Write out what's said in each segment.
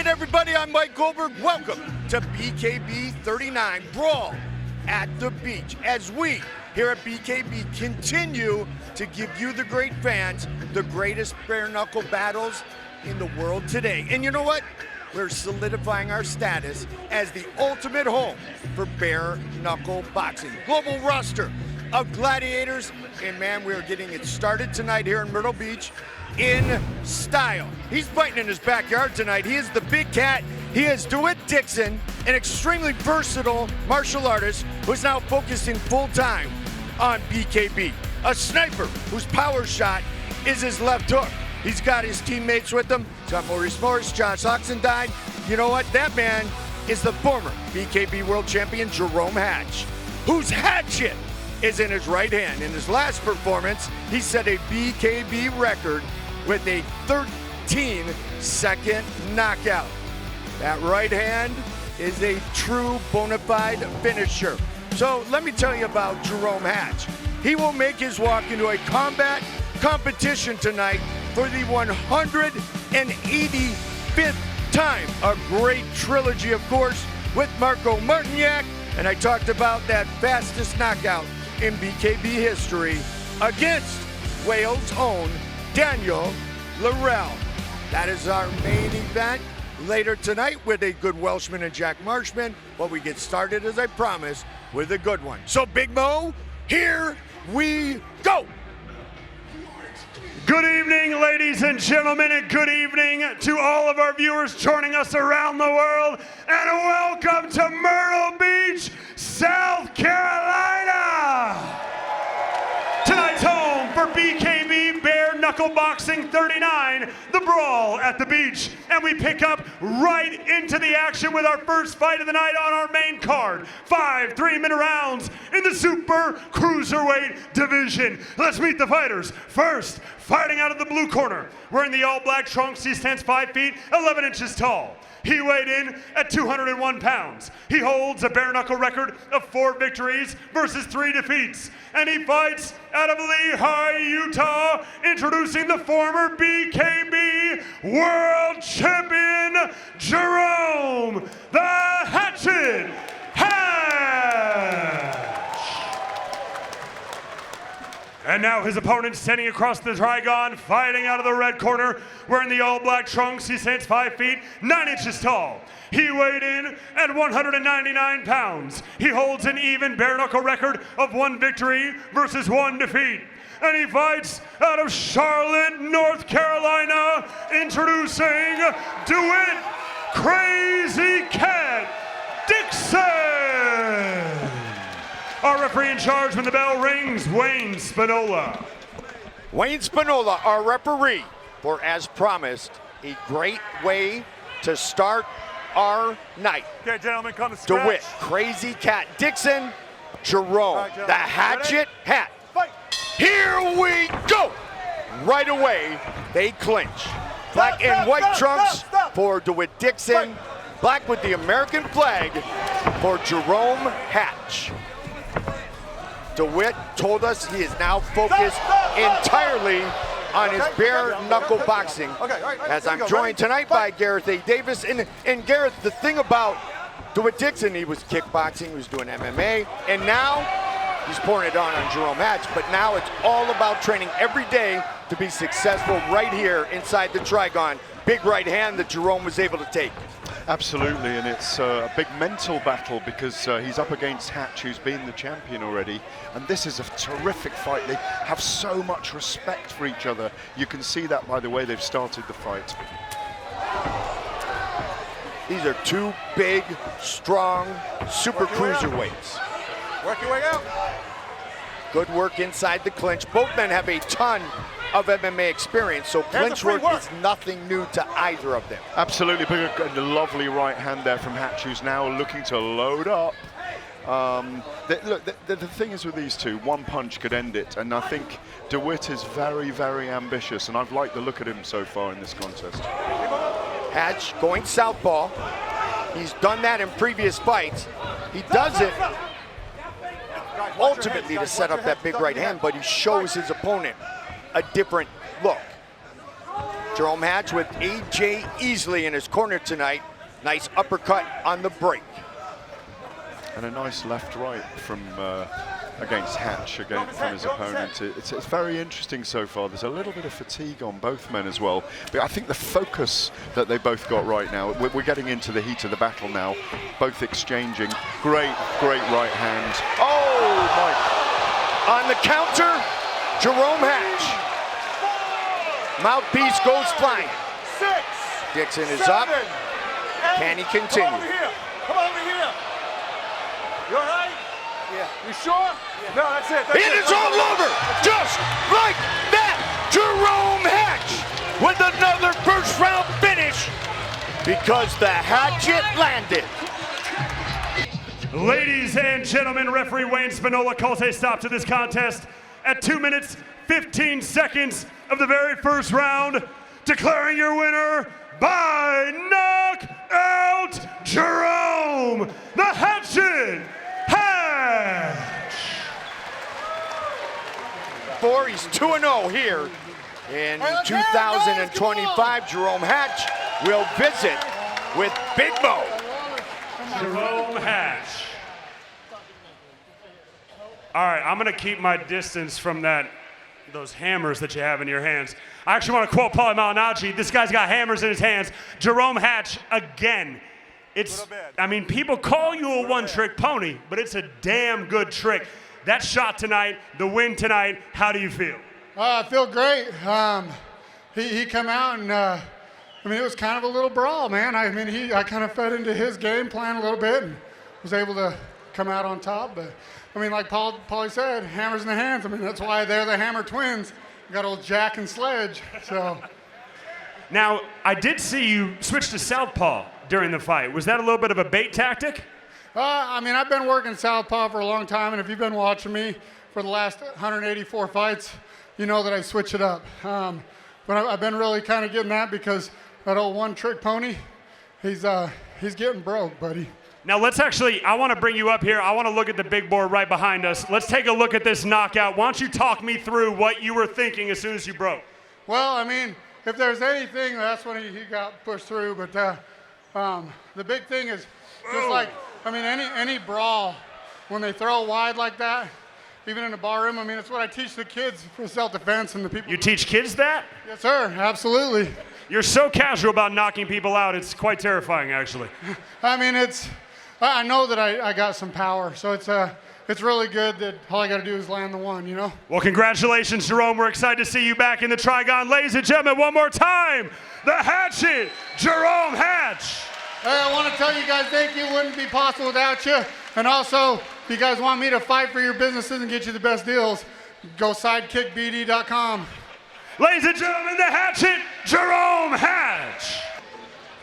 it, everybody? I'm Mike Goldberg. Welcome to BKB 39 Brawl at the Beach, as we here at BKB continue to give you, the great fans, the greatest bare knuckle battles in the world today. And you know what? We're solidifying our status as the ultimate home for bare knuckle boxing. Global roster of gladiators, and man, we are getting it started tonight here in Myrtle Beach in style. He's fighting in his backyard tonight. He is the big cat. He is Dewitt Dixon, an extremely versatile martial artist who's now focusing full time on BKB. A sniper whose power shot is his left hook. He's got his teammates with him. He's got Maurice, Josh Oxendine. You know what? That man is the former BKB World Champion Jarome Hatch, whose hatchet is in his right hand. In his last performance, he set a BKB record with a 13-second knockout. That right hand is a true bona fide finisher. So let me tell you about Jarome Hatch. He will make his walk into a combat competition tonight for the 185th time. A great trilogy, of course, with Marco Martignac, and I talked about that fastest knockout in BKB history against Wales' own Daniel Laurel. That is our main event later tonight with a good Welshman and Jack Marshman. But we get started, as I promised, with a good one. So Big Mo, here we go. Good evening, ladies and gentlemen, and good evening to all of our viewers joining us around the world, and welcome to Myrtle Beach, South Carolina. Tonight's home for BKB Bare Knuckle Boxing 39, the Brawl at the Beach, and we pick up right into the action with our first fight of the night on our main card. 5 3-minute rounds in the Super Cruiserweight division. Let's meet the fighters. First, fighting out of the blue corner, wearing the all-black trunks, he stands 5 feet 11 inches tall. He weighed in at 201 pounds. He holds a bare knuckle record of 4 victories versus 3 defeats. And he fights out of Lehigh, Utah, introducing the former BKB World Champion, Jarome the Hatchet Hatch. And now his opponent standing across the Trigon, fighting out of the red corner, wearing the all-black trunks. He stands 5 feet 9 inches tall. He weighed in at 199 pounds. He holds an even bare knuckle record of 1 victory versus 1 defeat. And he fights out of Charlotte, North Carolina, introducing Dewitt Crazy Cat Dixon. Our referee in charge when the bell rings, Wayne Spinola. Wayne Spinola, our referee, for, as promised, a great way to start our night. Okay, gentlemen, come to scratch. DeWitt, Crazy Cat Dixon, Jarome, right, the Hatchet Hat. Fight. Here we go. Right away, they clinch. Black and white trunks for DeWitt Dixon. Fight. Black with the American flag for Jarome Hatch. DeWitt told us he is now focused entirely on his bare knuckle boxing. As I'm joined tonight by Gareth A. Davis. And Gareth, the thing about DeWitt Dixon, he was kickboxing, he was doing MMA, and now he's pouring it on Jarome Hatch. But now it's all about training every day to be successful right here inside the Trigon. Big right hand that Jarome was able to take. Absolutely, and it's a big mental battle because he's up against Hatch, who's been the champion already, and this is a terrific fight. They have so much respect for each other. You can see that by the way they've started the fight. These are 2 big, strong super cruiserweights. Work your way out. Good work inside the clinch. Both men have a ton of MMA experience, so clinch work is nothing new to either of them. Absolutely, but a lovely right hand there from Hatch, who's now looking to load up. Look, the thing is with these two, 1 punch could end it, and I think DeWitt is very, very ambitious, and I've liked the look at him so far in this contest. Hatch going southpaw. He's done that in previous fights. He does it ultimately to set up that big right hand, but he shows his opponent a different look. Jarome Hatch with AJ easily in his corner tonight. Nice uppercut on the break. And a nice left-right from against Hatch, from his opponent. It's very interesting so far. There's a little bit of fatigue on both men as well. But I think the focus that they both got right now, we're getting into the heat of the battle now. Both exchanging. Great right hand. Oh, my. On the counter, Jarome Hatch. Mouthpiece goes flying. 6. Dixon is 7, up. 8. Can he continue? Come over here. Come over here. You all right? Yeah. You sure? Yeah. No, that's it. It is all over, just like that. Jarome Hatch with another first-round finish because the hatchet landed. Ladies and gentlemen, referee Wayne Spinola calls a stop to this contest at 2 minutes, 15 seconds of the very first round, declaring your winner by knockout, Jarome the Hatchet Hatch. He's 2-0 here in 2025. Jarome Hatch will visit with Big Mo. Jarome Hatch. All right, I'm gonna keep my distance from those hammers that you have in your hands. I actually want to quote Paulie Malignaggi. This guy's got hammers in his hands. Jarome Hatch again. I mean, people call you a one-trick pony, but it's a damn good trick. That shot tonight, the win tonight, how do you feel? I feel great. He come out and, I mean, it was kind of a little brawl, man. I kind of fed into his game plan a little bit and was able to come out on top. But, I mean, like Paulie said, hammers in the hands. I mean, that's why they're the Hammer Twins. You got old Jack and Sledge, so. Now, I did see you switch to southpaw during the fight. Was that a little bit of a bait tactic? I mean, I've been working southpaw for a long time, and if you've been watching me for the last 184 fights, you know that I switch it up. But I've been really kind of getting that because that old one-trick pony, he's getting broke, buddy. Now I want to bring you up here. I want to look at the big board right behind us. Let's take a look at this knockout. Why don't you talk me through what you were thinking as soon as you broke? Well, I mean, if there's anything, that's when he got pushed through. But the big thing is just like, I mean, any brawl, when they throw wide like that, even in the bar room, I mean, it's what I teach the kids for self-defense and the people. You teach kids that? Yes, sir, absolutely. You're so casual about knocking people out, it's quite terrifying, actually. I mean, I know that I got some power, so it's really good that all I got to do is land the one, you know? Well, congratulations, Jarome. We're excited to see you back in the Trigon. Ladies and gentlemen, one more time, the Hatchet, Jarome Hatch. Hey, I want to tell you guys thank you. It wouldn't be possible without you. And also, if you guys want me to fight for your businesses and get you the best deals, go sidekickbd.com. Ladies and gentlemen, the Hatchet, Jarome Hatch.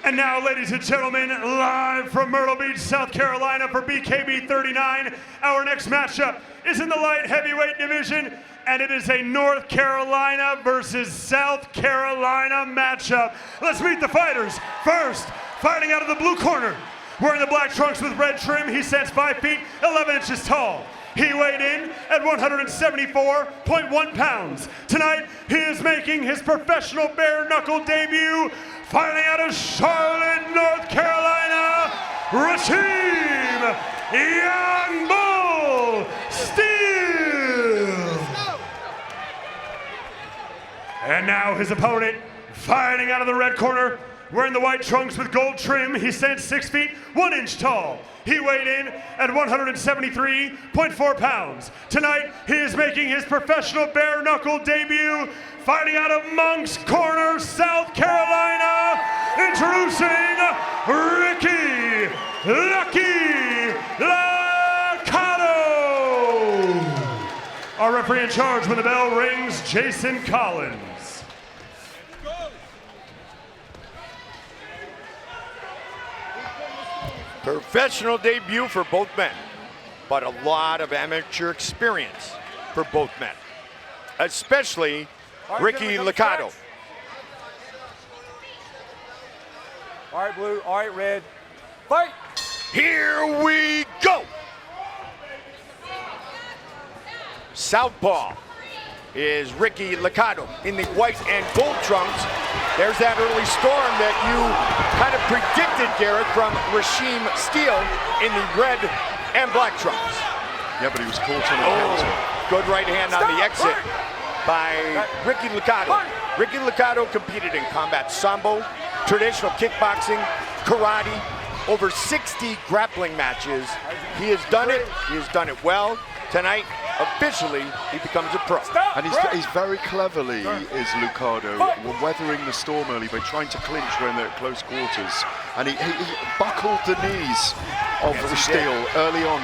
And now, ladies and gentlemen, live from Myrtle Beach, South Carolina for BKB 39, our next matchup is in the light heavyweight division, and it is a North Carolina versus South Carolina matchup. Let's meet the fighters. First, fighting out of the blue corner, wearing the black trunks with red trim, he stands 5 feet, 11 inches tall. He weighed in at 174.1 pounds. Tonight, he is making his professional bare knuckle debut, fighting out of Charlotte, North Carolina, Rasheam Young Bull Steele. And now his opponent, fighting out of the red corner, wearing the white trunks with gold trim, he stands 6 feet, 1 inch tall. He weighed in at 173.4 pounds. Tonight, he is making his professional bare knuckle debut, fighting out of Moncks Corner, South Carolina, introducing Ricky Lucky Luckadoo. Our referee in charge when the bell rings, Jason Collins. Professional debut for both men, but a lot of amateur experience for both men, especially Ricky Luckadoo. All right, blue. All right, red. Fight! Here we go. Southpaw is Ricky Luckadoo in the white and gold trunks. There's that early storm that you kind of predicted, Garrett, from Rasheam Steele in the red and black trunks. Yeah, but he was caught on the counter. Good right hand on the exit by Ricky Luckadoo. Ricky Luckadoo competed in combat sambo, traditional kickboxing, karate, over 60 grappling matches. He has done it. He has done it well. Tonight, officially, he becomes a pro. And he's very cleverly, is Luckadoo, weathering the storm early by trying to clinch when they're at close quarters. And he buckled the knees of Steele early on,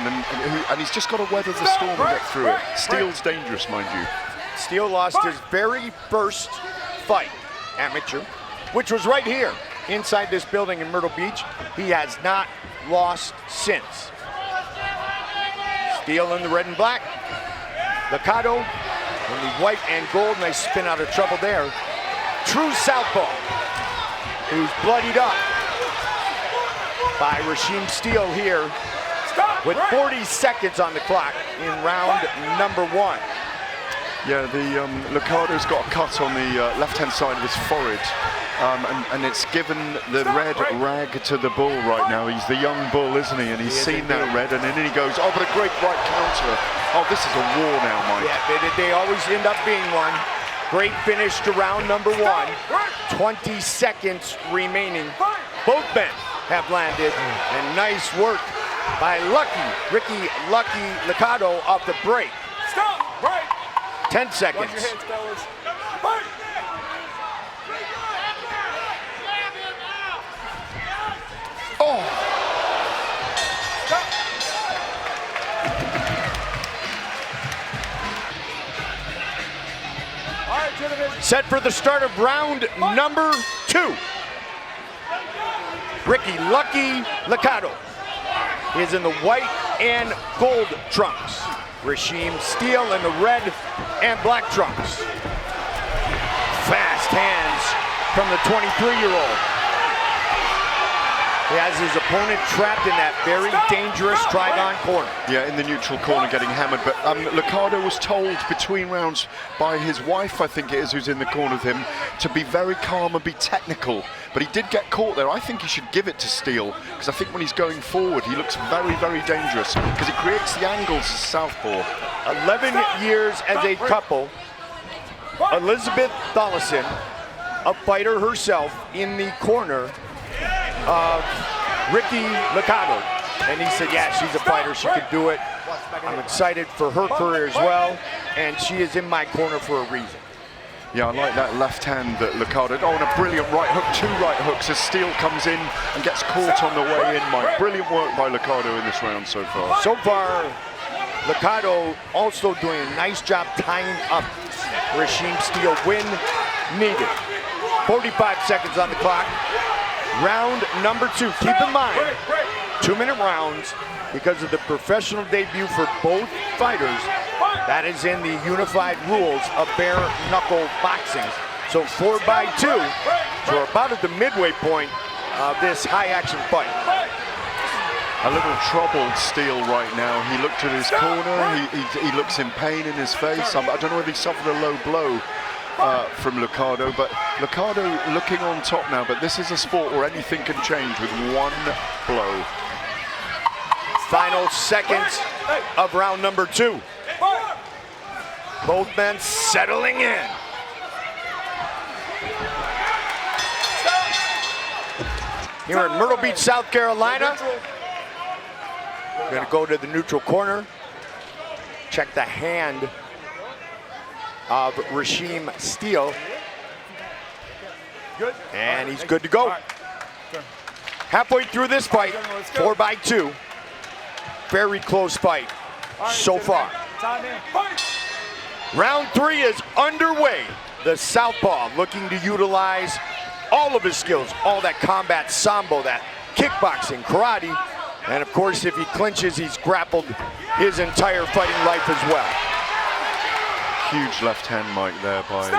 and he's just got to weather the storm and get through it. Steele's dangerous, mind you. Steele lost his very first fight, amateur, which was right here, inside this building in Myrtle Beach. He has not lost since. Steele in the red and black. Luckadoo in the white and gold. Nice spin out of trouble there. True southpaw, who's bloodied up by Rasheam Steele here with 40 seconds on the clock in round number 1. Yeah, the Luckadoo's got a cut on the left-hand side of his forehead, and it's given the red rag to the bull right now. He's the young bull, isn't he? And he's seen that red, and then he goes, oh, but a great right counter. Oh, this is a war now, Mike. Yeah, they always end up being one. Great finish to round number 1. 20 seconds remaining. Both men have landed, and nice work by Ricky Luckadoo off the break. Stop! Break! 10 seconds. Watch your hands, fellas. Fight! Oh! Stop! All right, gentlemen. Set for the start of round number 2. Ricky Luckadoo is in the white and gold trunks. Rasheam Steele in the red and black trunks. Fast hands from the 23-year-old. He has his opponent trapped in that very dangerous Trigon corner. Yeah, in the neutral corner getting hammered, but Luckadoo was told between rounds by his wife, I think it is, who's in the corner with him, to be very calm and be technical. But he did get caught there. I think he should give it to Steele, because I think when he's going forward, he looks very, very dangerous, because he creates the angles as southpaw. 11 years as a couple. Elizabeth Dollison, a fighter herself, in the corner of Ricky Luckadoo. And he said, yeah, she's a fighter, she could do it. I'm excited for her career as well, and she is in my corner for a reason. Yeah, I like that left hand that Luckadoo, oh, and a brilliant right hook, 2 right hooks as Steele comes in and gets caught on the way in, Mike. Brilliant work by Luckadoo in this round so far. So far, Luckadoo also doing a nice job tying up Rasheam Steele when needed. 45 seconds on the clock. Round number 2. Keep in mind, 2-minute rounds because of the professional debut for both fighters. That is in the unified rules of bare knuckle boxing. So 4x2. So we're about at the midway point of this high-action fight. A little troubled Steele right now. He looked at his corner. He looks in pain in his face. I don't know whether he suffered a low blow from Luckadoo, but Luckadoo looking on top now. But this is a sport where anything can change with one blow. Final seconds of round number 2. Both men settling in. Here in Myrtle Beach, South Carolina. We're gonna go to the neutral corner. Check the hand of Rasheam Steele. And he's good to go. Halfway through this fight, 4x2. Very close fight so far. Round 3 is underway. The southpaw looking to utilize all of his skills, all that combat sambo, that kickboxing, karate, and of course if he clinches, he's grappled his entire fighting life as well. Huge left hand, Mike, there by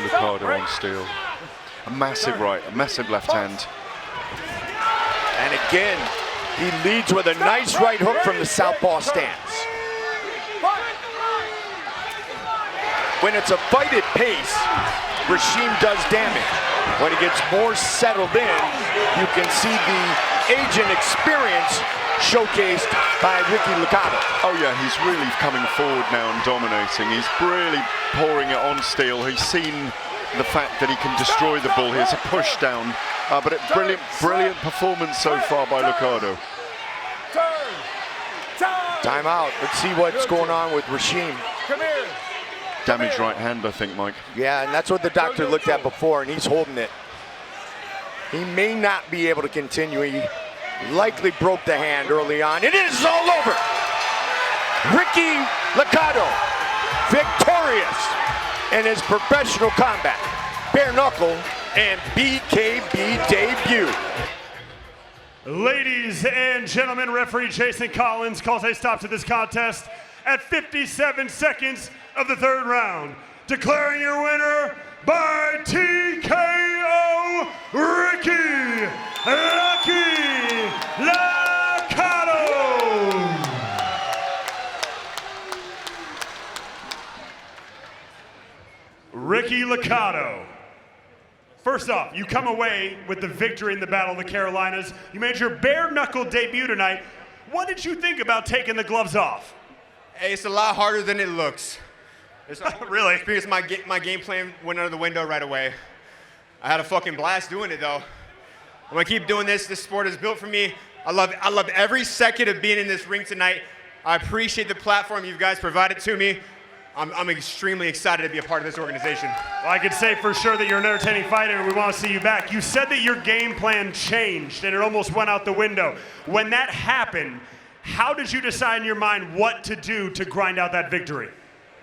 Luckadoo on Steele. A massive right, a massive left hand. And again, he leads with a nice right hook from the southpaw stance. When it's a fight at pace, Rasheam does damage. When he gets more settled in, you can see the age and experience showcased by Ricky Luckadoo. Oh yeah, he's really coming forward now and dominating. He's really pouring it on Steele. He's seen the fact that he can destroy the bull. Here's a push down, but brilliant performance so far by Luckadoo. Timeout. Let's see what's going on with Rasheam. Come here. Damaged right hand, I think, Mike. Yeah, and that's what the doctor looked at before, and he's holding it. He may not be able to continue. He likely broke the hand early on. It is all over. Ricky Luckadoo, victorious in his professional combat, bare knuckle, and BKB debut. Ladies and gentlemen, referee Jason Collins calls a stop to this contest at 57 seconds of the third round, declaring your winner by TKO, Ricky Luckadoo. Ricky Luckadoo. First off, you come away with the victory in the Battle of the Carolinas. You made your bare knuckle debut tonight. What did you think about taking the gloves off? Hey, it's a lot harder than it looks. It's Really? Because my game plan went under the window right away. I had a fucking blast doing it though. I'm gonna keep doing this. This sport is built for me. I love every second of being in this ring tonight. I appreciate the platform you guys provided to me. I'm extremely excited to be a part of this organization. Well, I can say for sure that you're an entertaining fighter and we want to see you back. You said that your game plan changed and it almost went out the window. When that happened, how did you decide in your mind what to do to grind out that victory?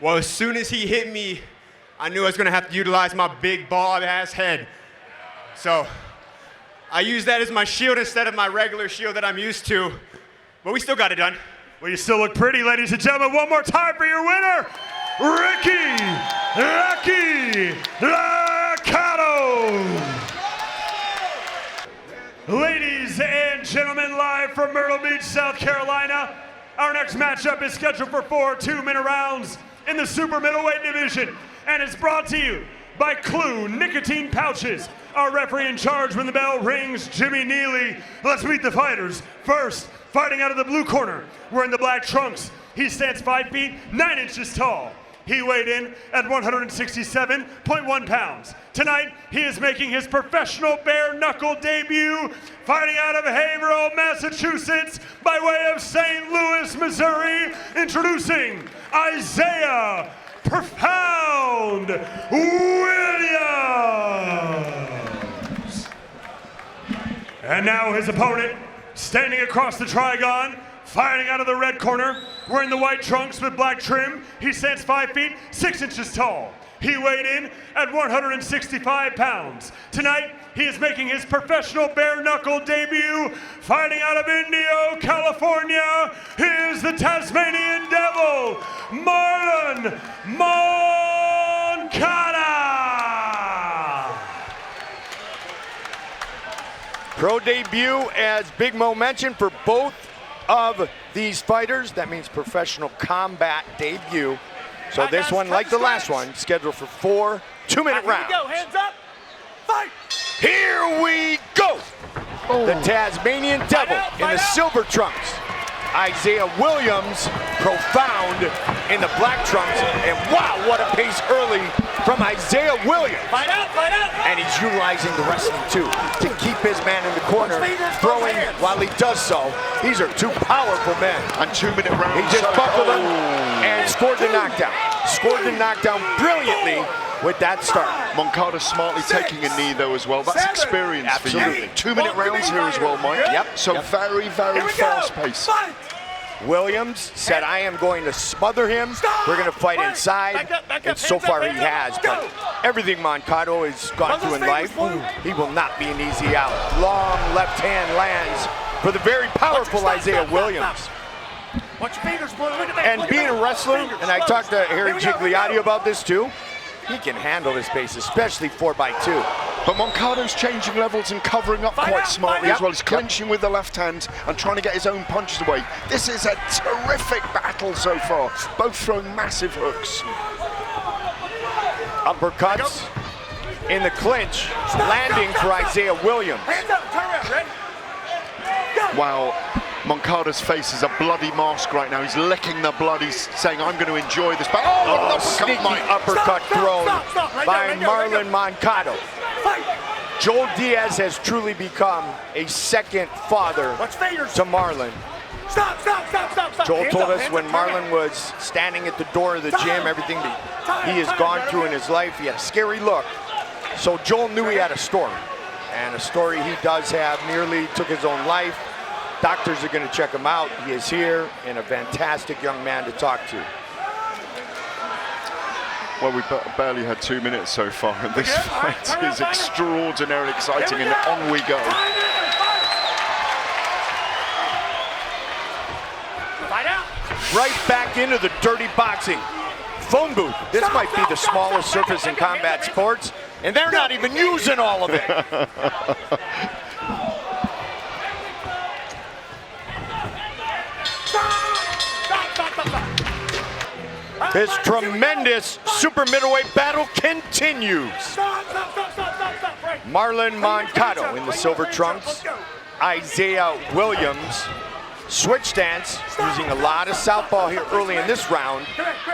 Well, as soon as he hit me, I knew I was gonna have to utilize my big bald-ass head. So I used that as my shield instead of my regular shield that I'm used to, but we still got it done. Well, you still look pretty, ladies and gentlemen. One more time for your winner, Ricky Luckadoo. Ladies and gentlemen, live from Myrtle Beach, South Carolina, our next matchup is scheduled for 4 two-minute rounds in the super middleweight division, and it's brought to you by Clue Nicotine Pouches. Our referee in charge when the bell rings, Jimmy Neely. Let's meet the fighters. First, fighting out of the blue corner, wearing the black trunks. He stands 5 feet, 9 inches tall. He weighed in at 167.1 pounds. Tonight, he is making his professional bare knuckle debut, fighting out of Haverhill, Massachusetts, by way of St. Louis, Missouri, introducing Isaiah Profound Williams. And now his opponent, standing across the Trigon, fighting out of the red corner, wearing the white trunks with black trim. He stands 5 feet, 6 inches tall. He weighed in at 165 pounds. Tonight, he is making his professional bare knuckle debut, fighting out of Indio, California. He is the Tasmanian Devil, Marlon Moncada. Pro debut, as Big Mo mentioned, for both of these fighters. That means professional combat debut. So this one, like the last one, scheduled for 4 two-minute rounds. Here we go, hands up, fight! Here we go! The Tasmanian Devil in the silver trunks. Isaiah Williams, Profound in the black trunks. And wow, what a pace early from Isaiah Williams. Fight out, fight out! And he's utilizing the wrestling too to keep his man in the corner, throwing while he does so. These are two powerful men. And 2-minute round. He just buckled him and scored the knockdown. Scored the knockdown brilliantly with that start. Moncada smartly taking a knee though as well. That's experience for you. Absolutely. 2-minute rounds here as well, Mike. Yep. So very, very fast pace. Williams said, I am going to smother him. We're going to fight inside. And so far he has. But everything Moncada has gone through in life, he will not be an easy out. Long left hand lands for the very powerful Isaiah Williams. And being a wrestler, and I talked to Harry Gigliotti about this too, he can handle this pace, especially 4x2. But Moncada's changing levels and covering up quite smartly as well. He's clinching with the left hand and trying to get his own punches away. This is a terrific battle so far. Both throwing massive hooks. Uppercuts. in the clinch, landing for Isaiah Williams. Hands up, turn around, ready? Go. Wow, Moncada's face is a bloody mask right now. He's licking the blood. He's saying, I'm going to enjoy this. But Oh, sneaky uppercut thrown by Marlon Moncada. Fight. Joel Diaz has truly become a second father Watch fingers. to Marlon. Stop, stop, stop, stop, stop. Joel Hands told up, us hands when up, turn Marlon around. was standing at the door of the gym, everything that he has gone through in his life, he had a scary look. So Joel knew he had a story. And a story he does have, nearly took his own life. Doctors are going to check him out. He is here and a fantastic young man to talk to. Well, we barely had 2 minutes so far, and this fight is extraordinarily exciting, and on we go. Fight out. Right back into the dirty boxing. Phone booth. This might be the smallest surface in combat sports, and they're not even using all of it. This tremendous super middleweight battle continues. Marlon Moncada in the silver trunks. Isaiah Williams. Switch stance, using a lot of southpaw here early in this round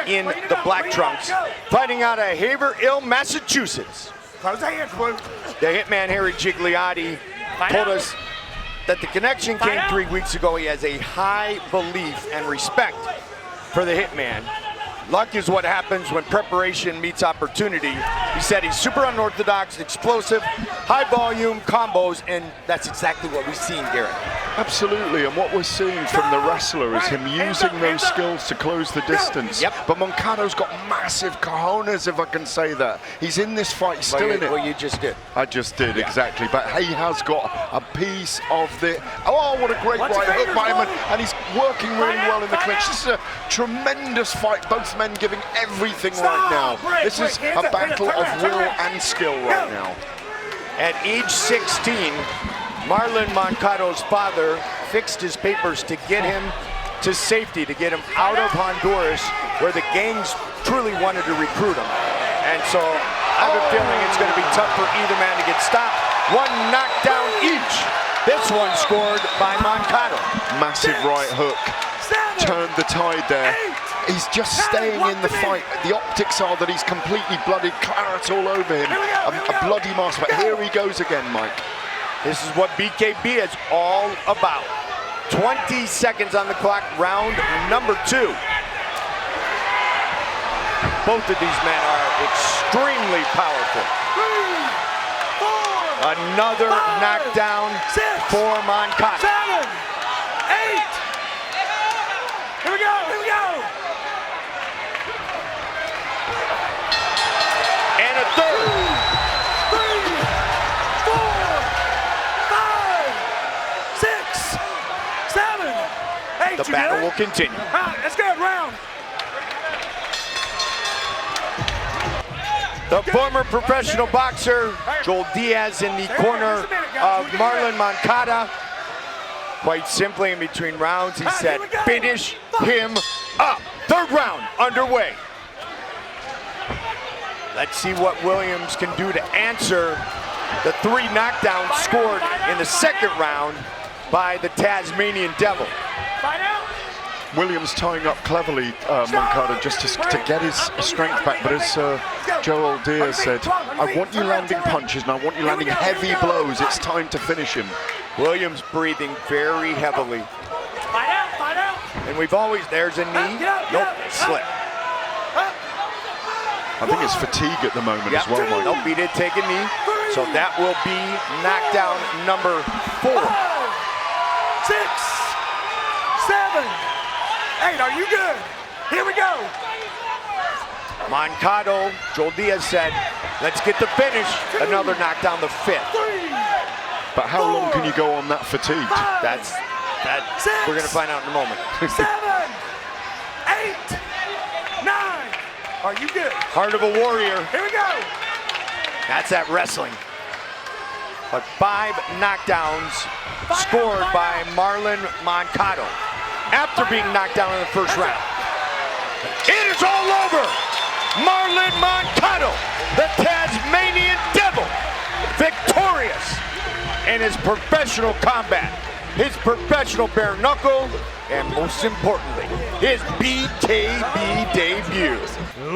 in the black trunks. Fighting out of Haverhill, Massachusetts. Close the hands, Blue. The hitman Harry Gigliotti told us that the connection came 3 weeks ago. He has a high belief and respect for the hitman. Luck is what happens when preparation meets opportunity. He said he's super unorthodox, explosive, high volume combos, and that's exactly what we've seen, Garrett. Absolutely, and what we're seeing from the wrestler is him using those skills to close the distance. Yep. But Moncada's got massive cojones, if I can say that. He's in this fight, he's still in it. Well, you just did. I just did, exactly. But he has got a piece of the... Oh, what a great right hook by him, and he's working really well in the clinch. This is a tremendous fight. Both men giving everything right now. This is a battle of will and skill right now. At age 16, Marlon Moncada's father fixed his papers to get him to safety, to get him out of Honduras, where the gangs truly wanted to recruit him. And so I have a feeling it's going to be tough for either man to get stopped. One knockdown each. This one scored by Moncada. Massive right hook. Turned the tide there. He's just staying in the fight. The optics are that he's completely bloodied, claret all over him. A bloody mask, but here he goes again, Mike. This is what BKB is all about. 20 seconds on the clock, round number 2. Both of these men are extremely powerful. 3, 4, Another 5, knockdown 6, for Moncada. 7, 8. Here we go, here we go. And a third. 3, 4, 5, 6, 7, 8. The battle will continue. All right, let's go, round. The former professional boxer, Joel Diaz, in the corner of Marlon Moncada. Quite simply, in between rounds, he said, finish him up. Third round underway. Let's see what Williams can do to answer the 3 knockdowns scored in the second round by the Tasmanian Devil. Fight out. Williams tying up cleverly Moncada just to get his strength back, but as Joel Diaz said, I want you landing punches and I want you landing heavy blows. It's time to finish him. Williams breathing very heavily. Fight out, fight out. And we've always, there's a knee, nope, slip. I think it's fatigue at the moment as well, Mike. Nope, he did take a knee. So that will be knockdown number 4. 5, 6, 7, 8. Are you good? Here we go. Moncada, Joel Diaz said, let's get the finish. Another knockdown, the 5th. 3, But how long can you go on that fatigue? 5, That we're gonna find out in a moment. 7, 8, 9. Are you good? Heart of a warrior. Here we go. That's that wrestling. But 5 knockdowns scored by Marlon Moncada after being knocked down in the first round. It is all over. Marlon Moncada, the Tasmanian Devil, victorious in his professional combat, his professional bare knuckle, and most importantly, his BKB debut.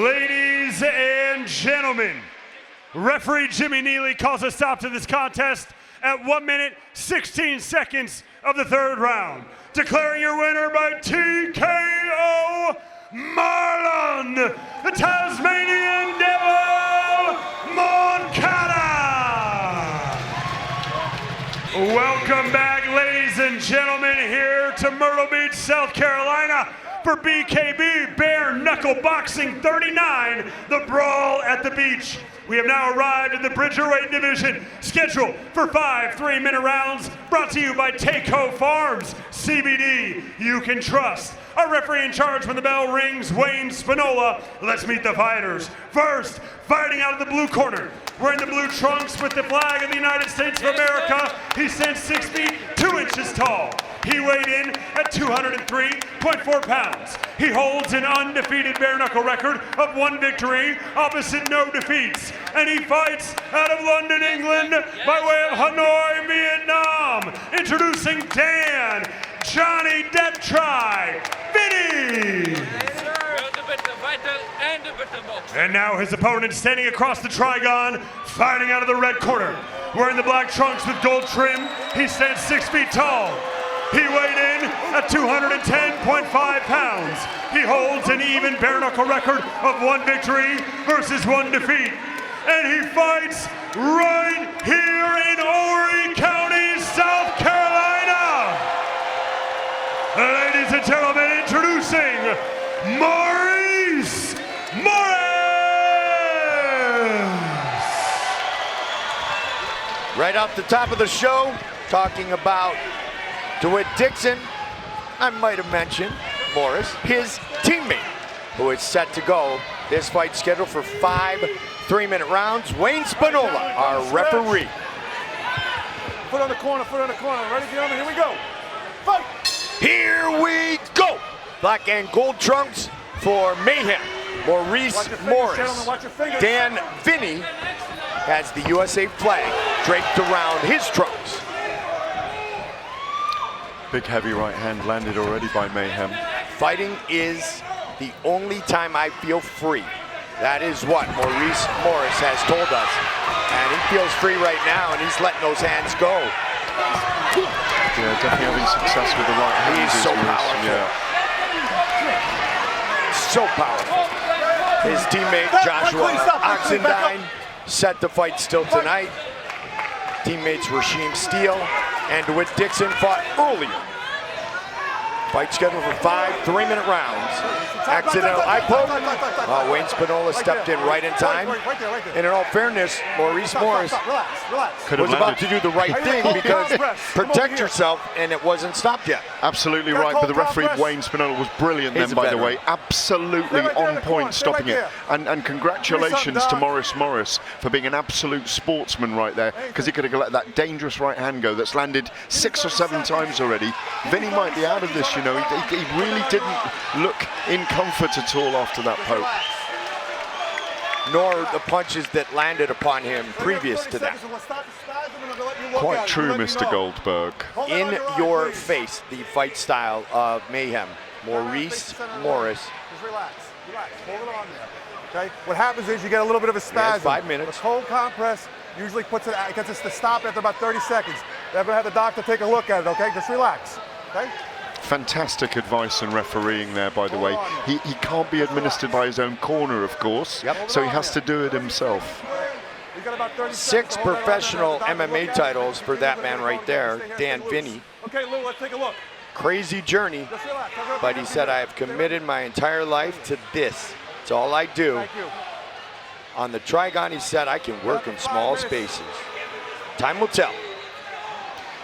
Ladies and gentlemen, referee Jimmy Neely calls a stop to this contest at 1 minute, 16 seconds of the third round. Declaring your winner by TKO, Marlon, the Tasmanian Devil, Moncada. Welcome back, ladies and gentlemen, here to Myrtle Beach, South Carolina for BKB Bare Knuckle Boxing 39, the Brawl at the Beach. We have now arrived in the Preacherweight division, scheduled for 5 3-minute rounds, brought to you by Takeo Farms, CBD you can trust. Our referee in charge when the bell rings, Wayne Spinola. Let's meet the fighters. First, fighting out of the blue corner, wearing the blue trunks with the flag of the United States of America, he stands 6 feet 2 inches tall. He weighed in at 203.4 pounds. He holds an undefeated bare knuckle record of 1 victory, opposite no defeats. And he fights out of London, England, by way of Hanoi, Vietnam. Introducing Dan, Johnny Depp Tribe, Vinni. And now his opponent standing across the Trigon, fighting out of the red corner. Wearing the black trunks with gold trim, he stands 6 feet tall. He weighed in at 210.5 pounds. He holds an even bare knuckle record of 1 victory versus 1 defeat. And he fights right here in Horry County, South Carolina. Ladies and gentlemen, introducing Maurice Right off the top of the show, talking about Dewitt Dixon, I might have mentioned Maurice, his teammate, who is set to go. This fight scheduled for 5 3-minute rounds. Wayne Spinola, our referee. Foot on the corner, ready, gentlemen, here we go. Fight! Here we go! Black and gold trunks for Mayhem, Maurice Morris. Dan Vinni has the USA flag draped around his trunks. Big heavy right hand landed already by Mayhem. Fighting is the only time I feel free. That is what Maurice Morris has told us. And he feels free right now, and he's letting those hands go. Yeah, definitely having success with the right hand. He's so powerful. Yeah. So powerful. His teammate Joshua Oxendine set to fight still tonight. Teammates Rasheam, Steele, and Dewitt Dixon fought earlier. Fight scheduled for 5 3-minute rounds. Accidental eye poke. Wayne Spinola stepped in right in time. And in all fairness, Maurice Morris was about to do the right thing because protect yourself, and it wasn't stopped yet. Absolutely right, but the referee Wayne Spinola was brilliant then, by the way. Absolutely on point stopping it. And congratulations to Maurice Morris for being an absolute sportsman right there, because he could have let that dangerous right hand go that's landed 6 or 7 times already. Vinny might be out of this, you know. He really didn't look in comfort at all after that poke. Nor the punches that landed upon him previous to that. Quite true, Mr. Goldberg. In your face, the fight style of Mayhem. Maurice Morris. Just relax, hold it on there. Okay, what happens is you get a little bit of a spasm. 5 minutes. The cold compress usually gets us to stop after about 30 seconds. Never have the doctor take a look at it, okay? Just relax, okay? Fantastic advice and refereeing there, by the way. He can't be administered by his own corner, of course, so he has to do it himself. 6 professional MMA titles for that man right there, Dan Vinni. Okay, Lou, let's take a look. Crazy journey, but he said, I have committed my entire life to this. It's all I do. On the Trigon, he said, I can work in small spaces. Time will tell.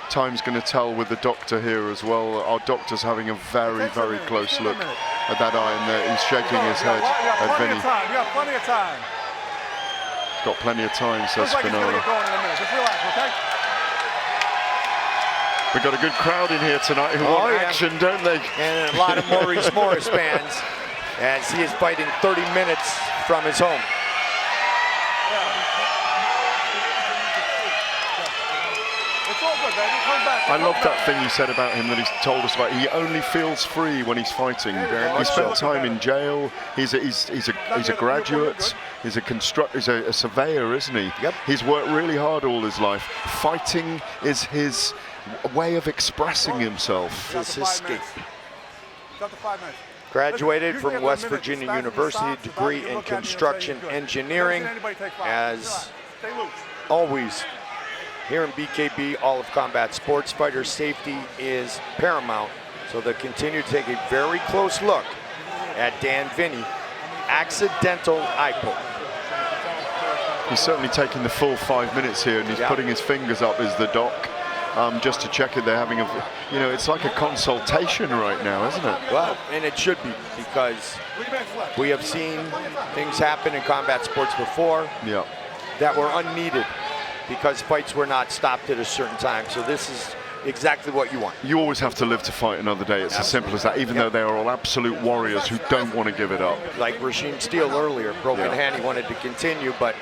Time's going to tell with the doctor here as well. Our doctor's having a very, very close look at that eye, and he's shaking his head at Vinny. You got plenty of time. He's got plenty of time, says Spinola. Just relax, okay? We've got a good crowd in here tonight who want action, don't they? And a lot of Maurice Morris fans, as he is fighting 30 minutes from his home. I love that thing you said about him that he's told us about. He only feels free when he's fighting. He spent time in jail. He's a graduate. He's a surveyor, isn't he? Yep. He's worked really hard all his life. Fighting is his way of expressing himself. It's his escape. Graduated from West Virginia University, degree in construction engineering. As always, here in BKB, all of combat sports, fighter safety is paramount. So they continue to take a very close look at Dan Vinni. Accidental eye poke. He's certainly taking the full 5 minutes here, and he's putting his fingers up as the doc, just to check if they're having a, it's like a consultation right now, isn't it? Well, and it should be, because we have seen things happen in combat sports before that were unneeded because fights were not stopped at a certain time. So this is exactly what you want. You always have to live to fight another day. It's as simple as that, even though they are all absolute warriors who don't want to give it up. Like Rasheam Steele earlier, broken hand, he wanted to continue, but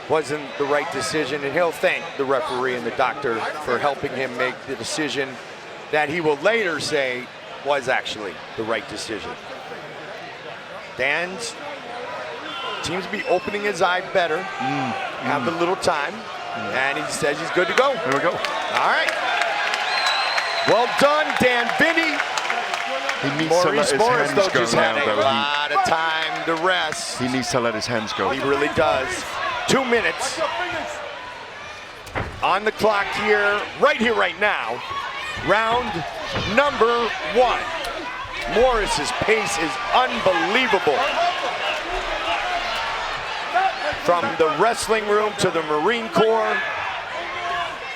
wasn't the right decision, and he'll thank the referee and the doctor for helping him make the decision that he will later say was actually the right decision. Dan seems to be opening his eye better, have a little time, and he says he's good to go. There we go. All right. Well done, Dan Vinni. He needs to let his Maurice, hands go just now, had a though. lot of time to rest. He needs to let his hands go. He really does. 2 minutes on the clock here, right now. Round number 1. Maurice's pace is unbelievable. From the wrestling room to the Marine Corps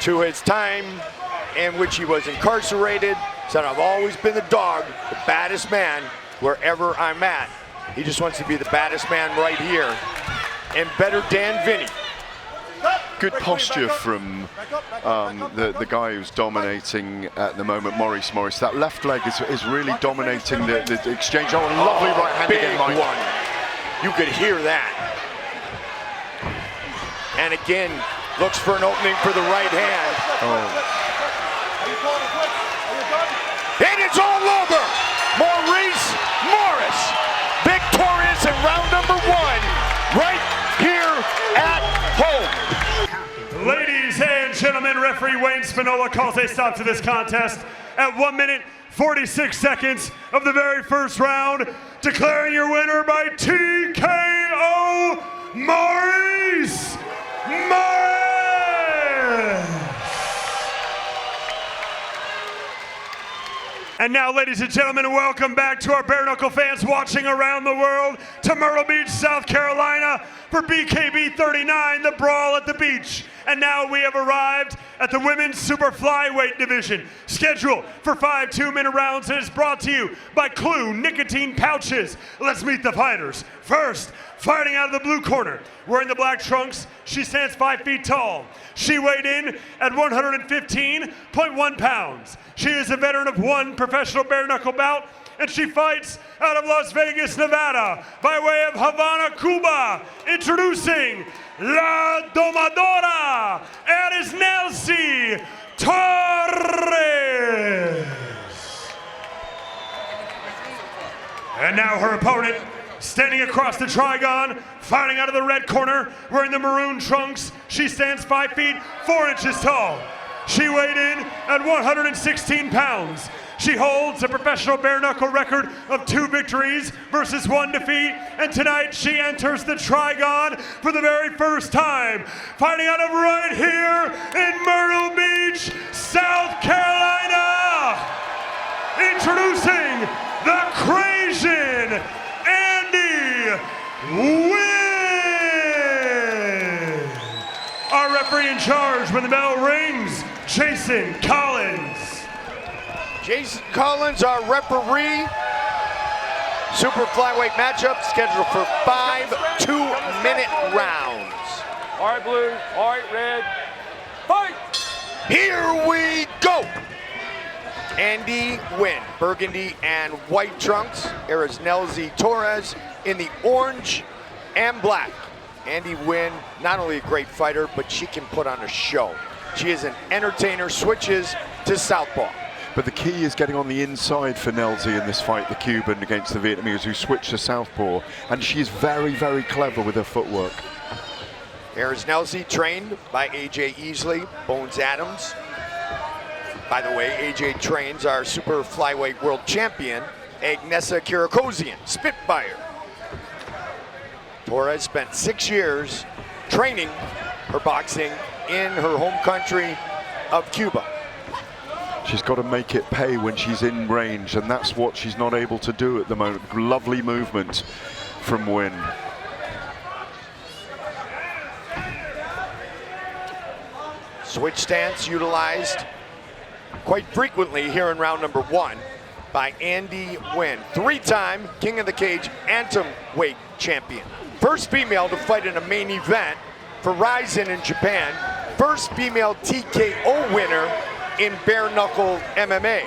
to his time in which he was incarcerated, said, I've always been the dog, the baddest man wherever I'm at. He just wants to be the baddest man right here. And better Dan Vinni. Good posture from the guy who's dominating at the moment, Maurice. That left leg is really dominating the exchange. Oh, a lovely right hand again, Mike. One. You could hear that. And again, looks for an opening for the right hand. And it's all over. Maurice Morris, victorious in round number 1, right here at home. Ladies and gentlemen, referee Wayne Spinola calls a stop to this contest at 1 minute 46 seconds of the very first round, declaring your winner by TKO, Maurice Morris. And now, ladies and gentlemen, welcome back to our bare knuckle fans watching around the world to Myrtle Beach, South Carolina for BKB 39, the Brawl at the Beach. And now we have arrived at the women's super flyweight division, scheduled for 5 2-minute rounds, and is brought to you by Clue Nicotine Pouches. Let's meet the fighters. First, fighting out of the blue corner, wearing the black trunks, she stands 5 feet tall. She weighed in at 115.1 pounds. She is a veteran of 1 professional bare knuckle bout, and she fights out of Las Vegas, Nevada, by way of Havana, Cuba. Introducing La Domadora, Erisnelsy Torres. And now her opponent, standing across the Trigon, fighting out of the red corner, wearing the maroon trunks. She stands 5 feet 4 inches tall. She weighed in at 116 pounds. She holds a professional bare knuckle record of 2 victories versus 1 defeat, and tonight she enters the Trigon for the very first time, fighting out of right here in Myrtle Beach, South Carolina. Introducing the CrAsian, Nguyen. Our referee in charge when the bell rings, Jason Collins. Jason Collins, our referee. Super flyweight matchup scheduled for 5 2-minute rounds. All right, blue. All right, red. Fight! Here we go. Nguyen, burgundy and white trunks. Erisnelsy Torres in the orange and black. Nguyen, not only a great fighter, but she can put on a show. She is an entertainer, switches to southpaw. But the key is getting on the inside for Nelsy in this fight, the Cuban against the Vietnamese, who switched to southpaw. And she's very, very clever with her footwork. Erisnelsy trained by AJ Easley, Bones Adams. By the way, AJ trains our super flyweight world champion, CrAsian, Spitfire. Torres spent 6 years training her boxing in her home country of Cuba. She's got to make it pay when she's in range, and that's what she's not able to do at the moment. Lovely movement from Nguyen. Switch stance utilized quite frequently here in round number 1 by Nguyen, 3-time King of the Cage Bantamweight champion. First female to fight in a main event for CrAsian in Japan. First female TKO winner in bare knuckle MMA.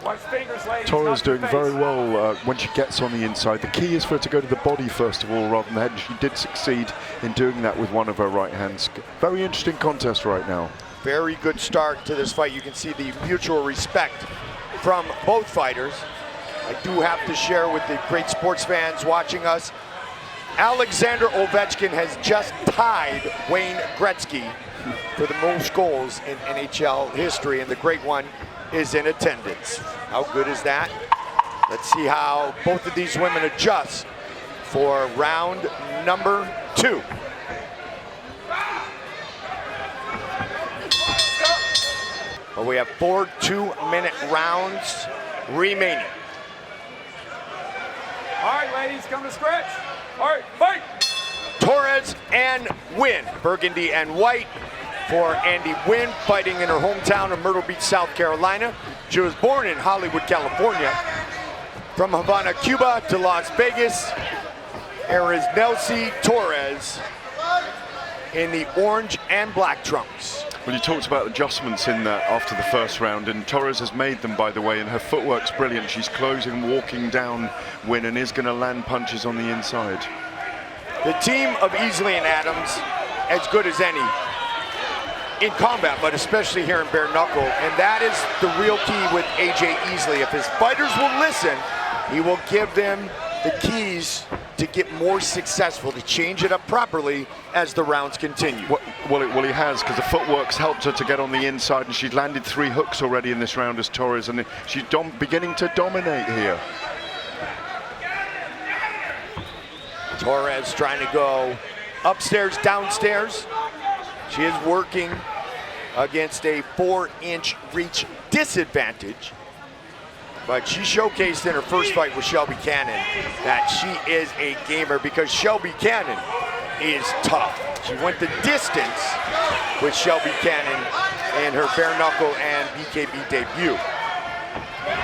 Watch fingers, ladies. Torres not the doing very face. well when she gets on the inside. The key is for her to go to the body first of all rather than the head, and she did succeed in doing that with one of her right hands. Very interesting contest right now. Very good start to this fight. You can see the mutual respect from both fighters. I do have to share with the great sports fans watching us, Alexander Ovechkin has just tied Wayne Gretzky for the most goals in NHL history, and the great one is in attendance. How good is that? Let's see how both of these women adjust for round number 2. Well, we have 4 2-minute rounds remaining. All right, ladies, come to scratch. All right, fight. Torres and Nguyen, burgundy and white for Andy Nguyen, fighting in her hometown of Myrtle Beach, South Carolina. She was born in Hollywood, California. From Havana, Cuba to Las Vegas, Erisnelsy Torres in the orange and black trunks. Well, you talked about adjustments in that after the first round, and Torres has made them, by the way, and her footwork's brilliant. She's closing, walking down Nguyen, and is going to land punches on the inside. The team of Easley and Adams, as good as any in combat, but especially here in bare knuckle, and that is the real key with AJ Easley. If his fighters will listen, he will give them the keys to get more successful, to change it up properly as the rounds continue. Well, he has, because the footwork's helped her to get on the inside, and she's landed 3 hooks already in this round as Torres, and she's beginning to dominate here. Torres trying to go upstairs, downstairs. She is working against a 4-inch reach disadvantage. But she showcased in her first fight with Shelby Cannon that she is a gamer, because Shelby Cannon is tough. She went the distance with Shelby Cannon in her bare knuckle and BKB debut.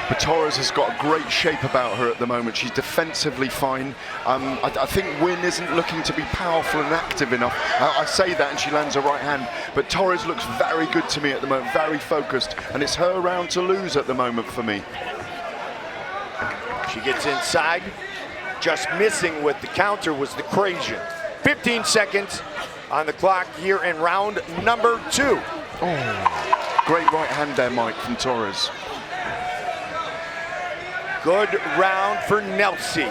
But Torres has got a great shape about her at the moment. She's defensively fine. I think Nguyen isn't looking to be powerful and active enough. I say that and she lands a right hand, but Torres looks very good to me at the moment, very focused, and it's her round to lose at the moment for me. She gets inside, just missing with the counter was the CrAsian. 15 seconds on the clock here in round number 2. Oh, great right hand there, Mike, from Torres. Good round for Nelsy.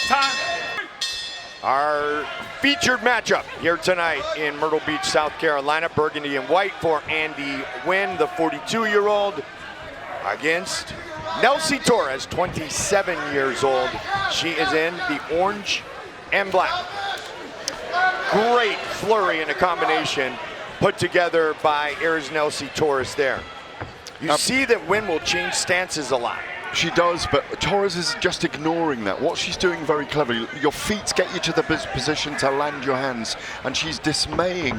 Time. Our featured matchup here tonight in Myrtle Beach, South Carolina. Burgundy and white for Andy Nguyen, the 42-year-old, against Nelsy Torres, 27 years old. She is in the orange and black. Great flurry and a combination put together by Erisnelsy Torres there. You see that Nguyen will change stances a lot. She does, but Torres is just ignoring that. What she's doing very cleverly, your feet get you to the position to land your hands, and she's dismaying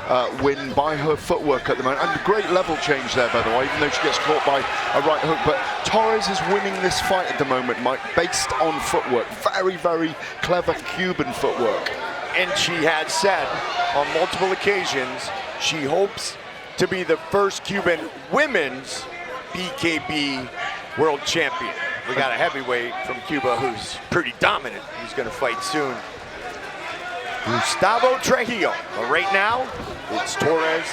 Nguyen by her footwork at the moment. And great level change there, by the way, even though she gets caught by a right hook. But Torres is winning this fight at the moment, Mike, based on footwork. Very, very clever Cuban footwork. And she has said on multiple occasions, she hopes to be the first Cuban women's BKB world champion. We got a heavyweight from Cuba who's pretty dominant, who's going to fight soon. Gustavo Trujillo. But right now, it's Torres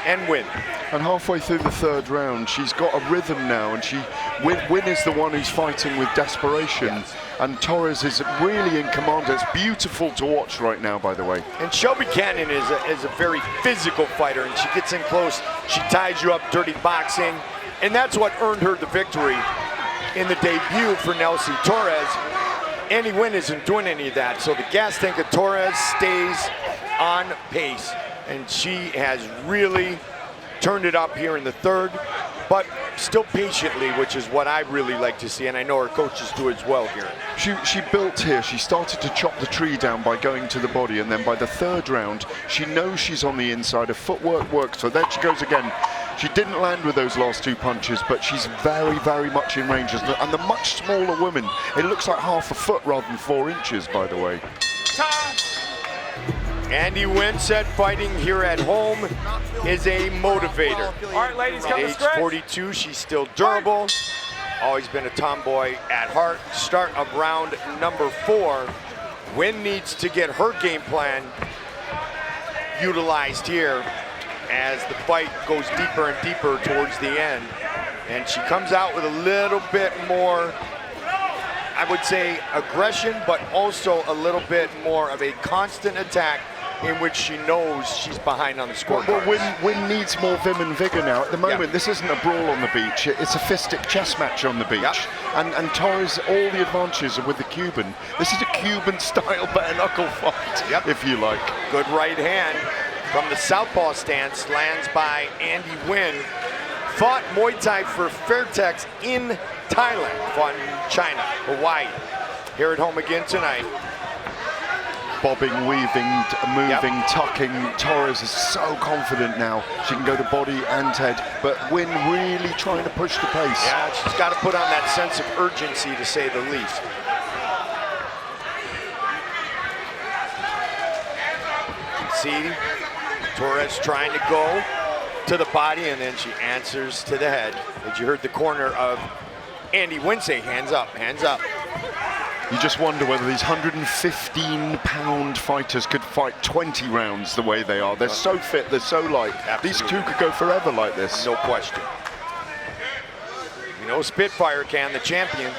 and Nguyen. And halfway through the third round, she's got a rhythm now, and Nguyen is the one who's fighting with desperation. Yes. And Torres is really in command. It's beautiful to watch right now, by the way. And Shelby Cannon is a very physical fighter, and she gets in close, she ties you up, dirty boxing, and that's what earned her the victory in the debut for Erisnelsy Torres. Andy Nguyen isn't doing any of that, so the gas tank of Torres stays on pace, and she has really turned it up here in the third, but still patiently, which is what I really like to see, and I know her coaches do as well here. She built here. She started to chop the tree down by going to the body, and then by the third round, she knows she's on the inside. Her footwork works, so there she goes again. She didn't land with those last two punches, but she's very, very much in range. And the much smaller woman, it looks like half a foot rather than 4 inches, by the way. Andy Nguyen said fighting here at home is a motivator. All right, ladies, come to Age scratch. 42, she's still durable. Always been a tomboy at heart. Start of round number 4. Nguyen needs to get her game plan utilized here as the fight goes deeper and deeper towards the end. And she comes out with a little bit more, I would say, aggression, but also a little bit more of a constant attack in which she knows she's behind on the scorecard. Well, Nguyen needs more vim and vigor now. At the moment, this isn't a brawl on the beach. It's a fistic chess match on the beach. Yep. And Torres, all the advantages are with the Cuban. This is a Cuban-style bare knuckle fight, if you like. Good right hand from the southpaw stance, lands by Andy Nguyen. Fought Muay Thai for Fairtex in Thailand, fought in China, Hawaii. Here at home again tonight. Bobbing, weaving, moving, tucking. Torres is so confident now. She can go to body and head, but Nguyen really trying to push the pace. Yeah, she's got to put on that sense of urgency, to say the least. See, Torres trying to go to the body, and then she answers to the head. As you heard the corner of Andy Nguyen say, hands up, hands up. You just wonder whether these 115-pound fighters could fight 20 rounds the way they are. They're so fit, they're so light. Absolutely. These two could go forever like this. No question. You know Spitfire can, the champion.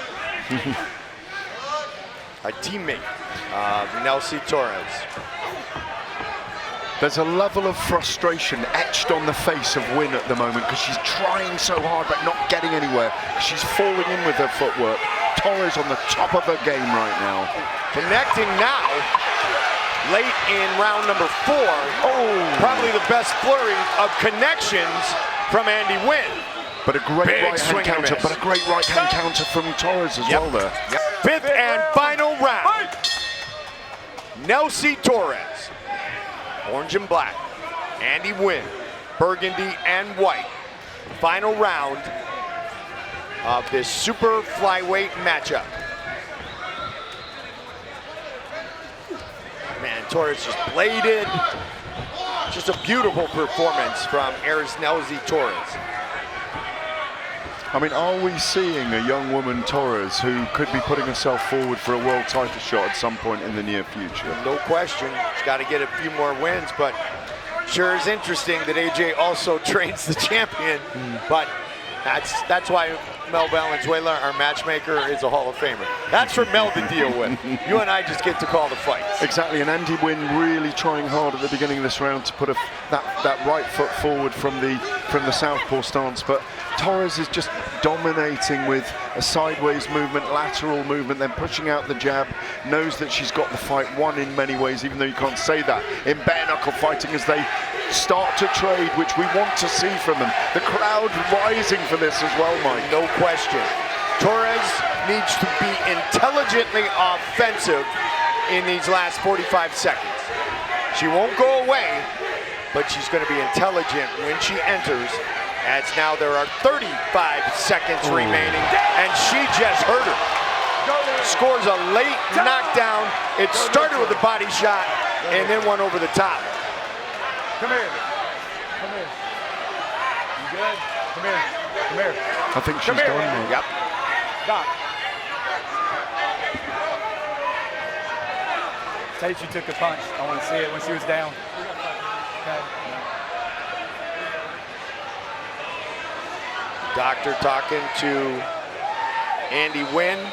A teammate of Erisnelsy Torres. There's a level of frustration etched on the face of Nguyen at the moment because she's trying so hard but not getting anywhere. She's falling in with her footwork. Torres on the top of her game right now. Connecting now, late in round number 4. Probably the best flurry of connections from Andy Nguyen. But a great Big right-hand swing and a counter, miss. but a great right-hand counter from Torres as well there. Fifth and final round. Erisnelsy Torres, orange and black. Andy Nguyen, burgundy and white. Final round of this super flyweight matchup. Man, Torres just bladed. Just a beautiful performance from Erisnelsy Torres. I mean, are we seeing a young woman, Torres, who could be putting herself forward for a world title shot at some point in the near future? No question. She's got to get a few more wins, but sure is interesting that AJ also trains the champion. But that's why Mel Valenzuela, our matchmaker, is a Hall of Famer. That's for Mel to deal with. You and I just get to call the fights. Exactly, and Andy Nguyen really trying hard at the beginning of this round to put that right foot forward from the southpaw stance, but Torres is just dominating with a sideways movement, lateral movement, then pushing out the jab, knows that she's got the fight won in many ways, even though you can't say that in bare knuckle fighting as they start to trade, which we want to see from them. The crowd rising for this as well, Mike. No question. Torres needs to be intelligently offensive in these last 45 seconds. She won't go away, but she's going to be intelligent when she enters, as now there are 35 seconds remaining, and she just hurt her. Scores a late knockdown. It started with a body shot and then went over the top. Come here. Come here. You good? Come here. Come here. I think she's done, Mike. Yep. Stop. Say that you took the punch. I want to see it when she was down. Okay. Doctor talking to Andy Nguyen.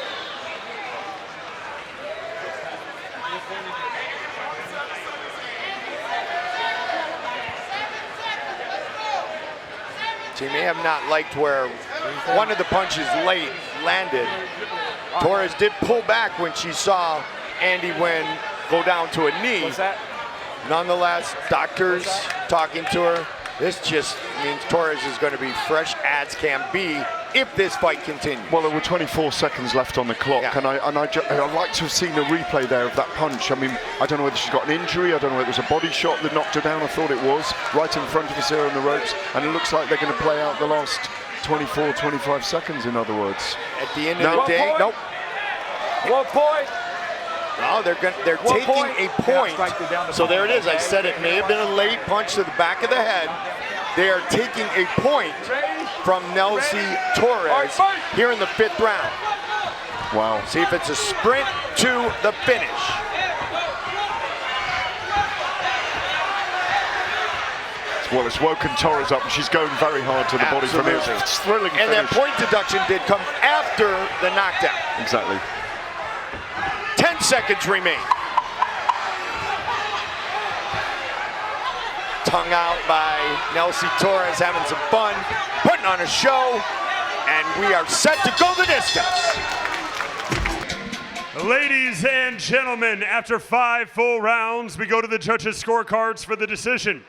She may have not liked where one of the punches late landed. Torres did pull back when she saw Andy Nguyen go down to a knee. What's that? Nonetheless, doctors talking to her. This just means Torres is going to be fresh as can be if this fight continues. Well, there were 24 seconds left on the clock, Yeah. and I'd like to have seen a replay there of that punch. I mean, I don't know whether she's got an injury, I don't know whether it was a body shot that knocked her down. I thought it was, right in front of us here on the ropes, and it looks like they're going to play out the last 24, 25 seconds, in other words. At the end of the day, nope. 1 point. No, they're taking a point. So there it is. I said it may have been a late punch to the back of the head. They are taking a point from Erisnelsy Torres here in the 5th round. Wow. See if it's a sprint to the finish. Well, it's woken Torres up, and she's going very hard to the body from here. Absolutely. It's thrilling And that finish. point deduction did come after the knockdown. Exactly. 10 seconds remain. Tongue out by Erisnelsy Torres, having some fun, putting on a show, and we are set to go the distance. Ladies and gentlemen, after 5 full rounds, we go to the judges' scorecards for the decision.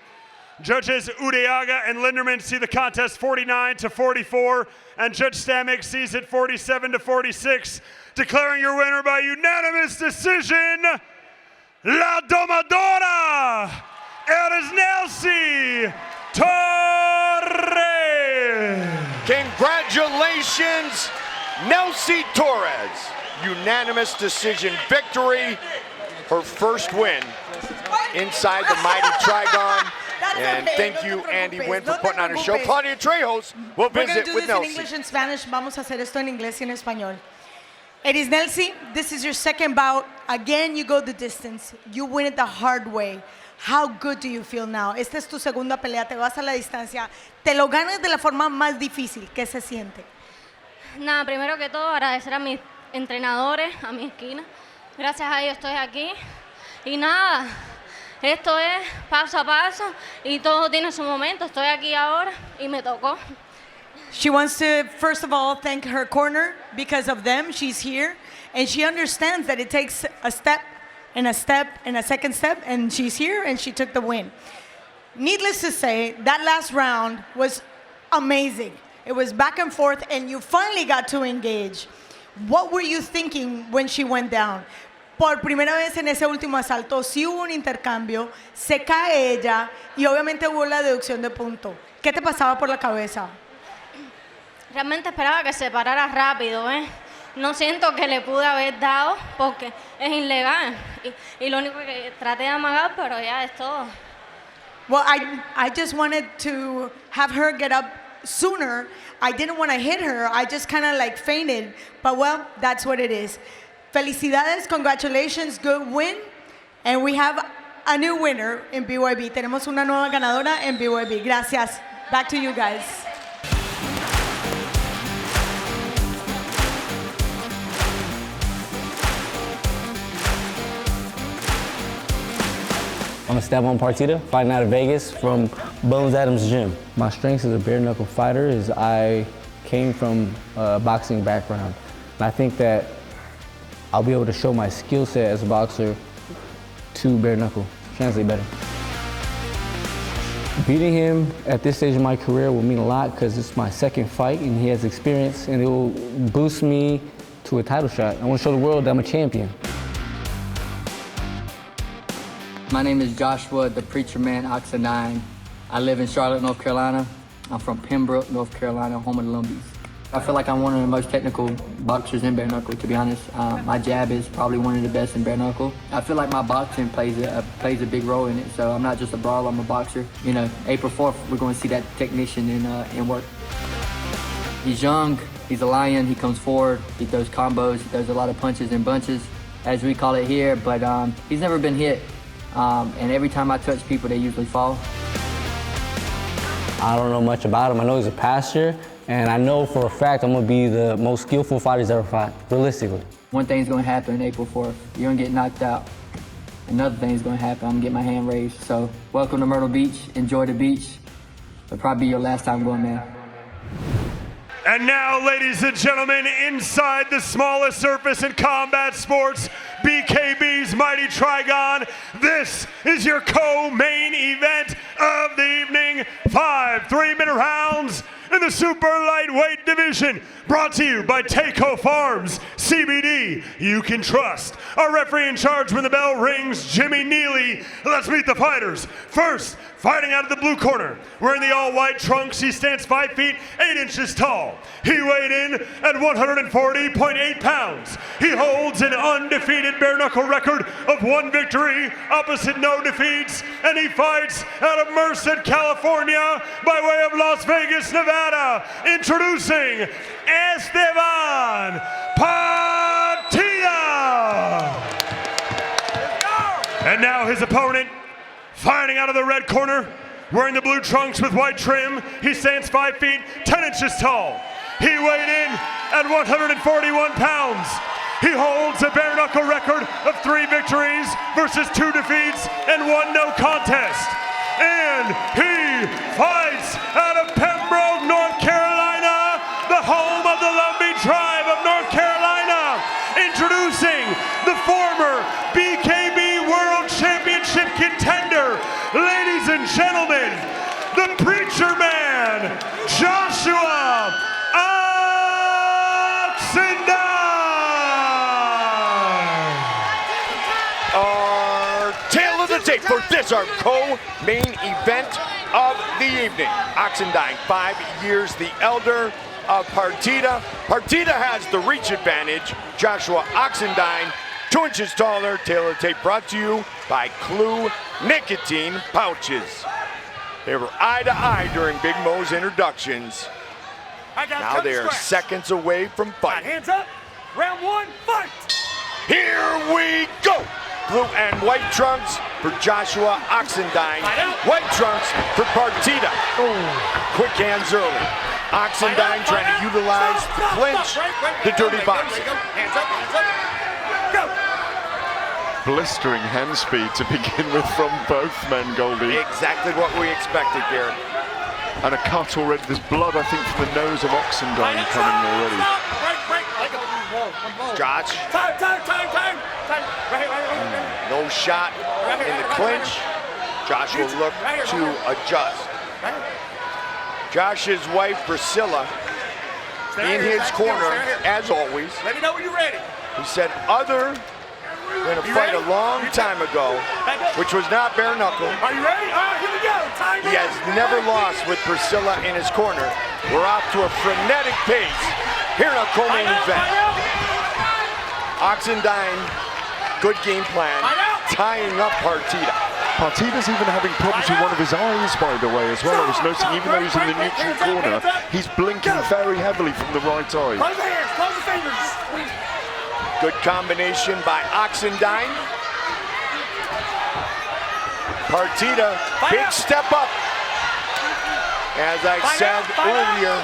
Judges Udeaga and Linderman see the contest 49-44, and Judge Stamek sees it 47-46, declaring your winner by unanimous decision, La Domadora, Erisnelsy Torres. Congratulations, Erisnelsy Torres. Unanimous decision victory. Her first win inside the mighty Trigon. And thank you, Andy Nguyen, for putting on a show. Claudia Trejos will visit with We're going to do this in Erisnelsy. English and Spanish. Vamos a hacer esto en inglés y en español. Erisnelsy, this is your second bout. Again, you go the distance. You win it the hard way. How good do you feel now? Esta es tu segunda pelea. Te vas a la distancia. Te lo ganas de la forma más difícil. ¿Qué se siente? Nada, primero que todo, agradecer a mis entrenadores, a mi esquina. Gracias a ellos estoy aquí. Y nada, esto es paso a paso y todo tiene su momento. Estoy aquí ahora y me tocó. She wants to, first of all, thank her corner. Because of them, she's here. And she understands that it takes a step and a step and a second step. And she's here and she took the win. Needless to say, that last round was amazing. It was back and forth and you finally got to engage. What were you thinking when she went down? Por primera vez en ese último asalto, sí hubo un intercambio, se cae ella y obviamente hubo la deducción de punto. ¿Qué te pasaba por la cabeza? Realmente esperaba que se parara rápido, ¿eh? No siento que le pude haber dado porque es ilegal. Y lo único que traté de amagar, pero ya es todo. Well, I just wanted to have her get up sooner. I didn't want to hit her. I just kind of like fainted. But well, that's what it is. Felicidades, congratulations, good win. And we have a new winner in BYB. Tenemos una nueva ganadora en BYB. Gracias. Back to you guys. I'm Estavan Partida, fighting out of Vegas from Bones Adams Gym. My strengths as a bare knuckle fighter is I came from a boxing background. And I think that I'll be able to show my skill set as a boxer to bare knuckle, translate better. Beating him at this stage of my career will mean a lot because it's my second fight and he has experience and it will boost me to a title shot. I want to show the world that I'm a champion. My name is Joshua, the Preacherman, Oxendine. I live in Charlotte, North Carolina. I'm from Pembroke, North Carolina, home of the Lumbees. I feel like I'm one of the most technical boxers in bare knuckle, to be honest. My jab is probably one of the best in bare knuckle. I feel like my boxing plays a big role in it, so I'm not just a brawler, I'm a boxer. You know, April 4th, we're going to see that technician in work. He's young, he's a lion, he comes forward, he throws combos, he throws a lot of punches and bunches. as we call it here, but he's never been hit. And every time I touch people, they usually fall. I don't know much about him. I know he's a passer, and I know for a fact I'm gonna be the most skillful fighter he's ever fought, realistically. One thing's gonna happen April 4th. You're gonna get knocked out. Another thing's gonna happen, I'm gonna get my hand raised. So welcome to Myrtle Beach, enjoy the beach. It'll probably be your last time going there. And now, ladies and gentlemen, inside the smallest surface in combat sports, BKB's mighty Trigon, this is your co-main event of the evening. 5 3-minute rounds in the super lightweight division, brought to you by Takeo Farms, CBD you can trust. Our referee in charge when the bell rings, Jimmy Neely. Let's meet the fighters. First, fighting out of the blue corner, wearing the all-white trunks, he stands 5 feet 8 inches tall. He weighed in at 140.8 pounds. He holds an undefeated bare knuckle record of 1 victory, opposite no defeats, and he fights out of Merced, California, by way of Las Vegas, Nevada. Introducing Estevan Partida. And now his opponent, fighting out of the red corner, wearing the blue trunks with white trim, he stands 5 feet 10 inches tall. He weighed in at 141 pounds. He holds a bare knuckle record of 3 victories versus 2 defeats and 1 no contest. And he fights out of Pembroke, North Carolina, the home of the Lumbee Tribe of North Carolina. Introducing the former BKB World Championship contender, ladies and gentlemen, the Preacherman, Joshua Oxendine. Our tail of the tape for this, our co-main event of the evening. Oxendine, 5 years the elder of Partida. Partida has the reach advantage. Joshua Oxendine, 2 inches taller. Tail of the tape brought to you by Clue Nicotine Pouches. They were eye to eye during Big Mo's introductions. Now they are seconds away from fight. Hands up. Round 1, fight. Here we go. Blue and white trunks for Joshua Oxendine. White trunks for Partida. Quick hands early. Oxendine trying to utilize the clinch, the dirty boxing. Hands up, go. Blistering hand speed to begin with from both men, Goldie. Exactly what we expected, Garrett. And a cut already. There's blood, I think, from the nose of Oxendine coming already. Josh. Time. No shot in the clinch. Josh will look to adjust. Josh's wife, Priscilla, in his corner, as always. Let me know when you're ready. He said other than a fight a long time ago, which was not bare knuckle. Are you ready? All right, here we go. Time He has never lost with Priscilla in his corner. We're off to a frenetic pace here in our co-main event. Oxendine, good game plan, tying up Partida. Partida's even having problems with one of his eyes, by the way, as well. I was noticing, even though he's in the neutral corner, he's blinking very heavily from the right eye. Close the hands, close the fingers. Good combination by Oxendine. Partida, big step up. As I said earlier,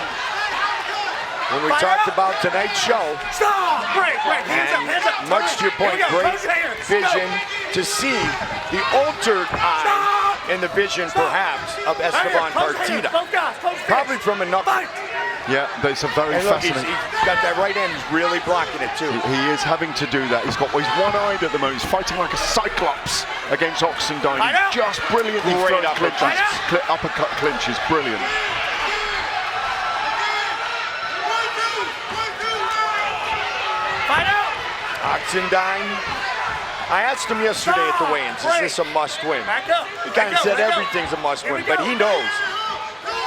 when we talked about tonight's show, Stop! Break, hands up. much to your point, great vision to see the altered eye in the vision, perhaps, of Estevan Partida. Probably from a knuckle. Yeah, that's a very And look, fascinating. he's got that right hand, he's really blocking it too. He is having to do that. He's one-eyed at the moment. He's fighting like a cyclops against Oxendine. He just brilliantly Great throws clinches. Uppercut clinches, brilliant. Oxendine, I asked him yesterday at the weigh-ins, is this a must-win? He kind of said everything's a must-win, but he knows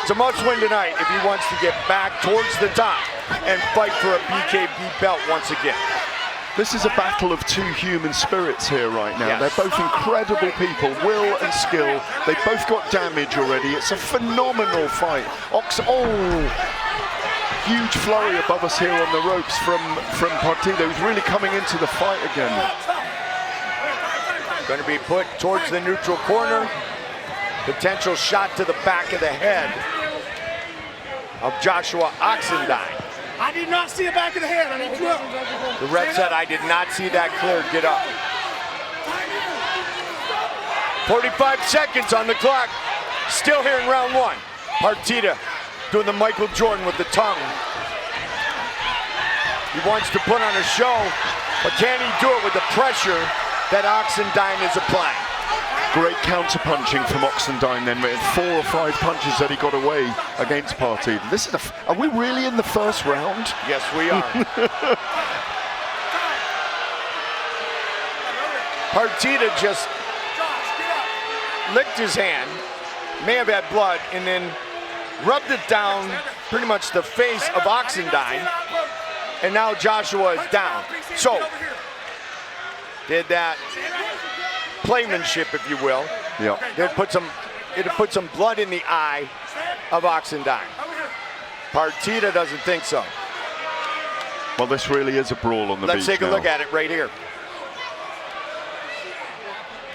it's a must-win tonight if he wants to get back towards the top and fight for a BKB belt once again. This is a battle of 2 human spirits here right now. Yes. They're both incredible people, will and skill. They both got damage already. It's a phenomenal fight. huge flurry above us here on the ropes from Partida, who's really coming into the fight again. Going to be put towards the neutral corner. Potential shot to the back of the head of Joshua Oxendine. I did not see the back of the head. I need you up. The ref said, I did not see that clear. Get up. 45 seconds on the clock. Still here in round one. Partida doing the Michael Jordan with the tongue. He wants to put on a show, but can he do it with the pressure that Oxendine is applying? Great counter-punching from Oxendine then, with 4 or 5 punches that he got away against Partida. This is are we really in the first round? Yes, we are. Partida just licked his hand, may have had blood, and then rubbed it down pretty much the face of Oxendine, and now Joshua is down. So, did that playmanship, if you will. Yeah. It put some blood in the eye of Oxendine. Partida doesn't think so. Well, this really is a brawl on the beach. Let's take a look at it right here.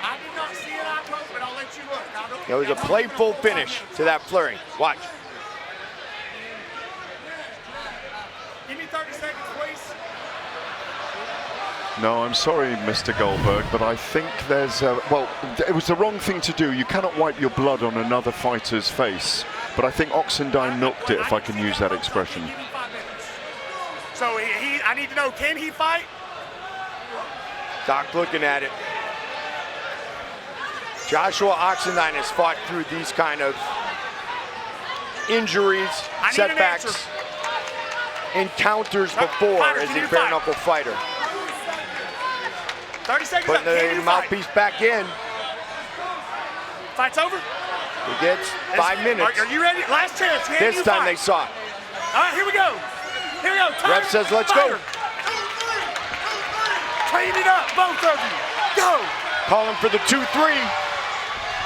I did not see it, but I'll let you look. It was a playful finish to that flurry. Watch. Give me 30 seconds, please. No, I'm sorry, Mr. Goldberg, but I think there's well, it was the wrong thing to do. You cannot wipe your blood on another fighter's face, but I think Oxendine milked it, if I can use that expression. So I need to know, can he fight? Doc looking at it. Joshua Oxendine has fought through these kind of injuries, setbacks, encounters before as a bare knuckle fighter. 30 seconds Putting the mouthpiece back in. Fight's over? He gets 5 minutes. Are you ready? Last chance. This time they saw it. All right, here we go. Here we go. Ref says, let's go. Clean it up, both of you. Go. Calling for the 2-3.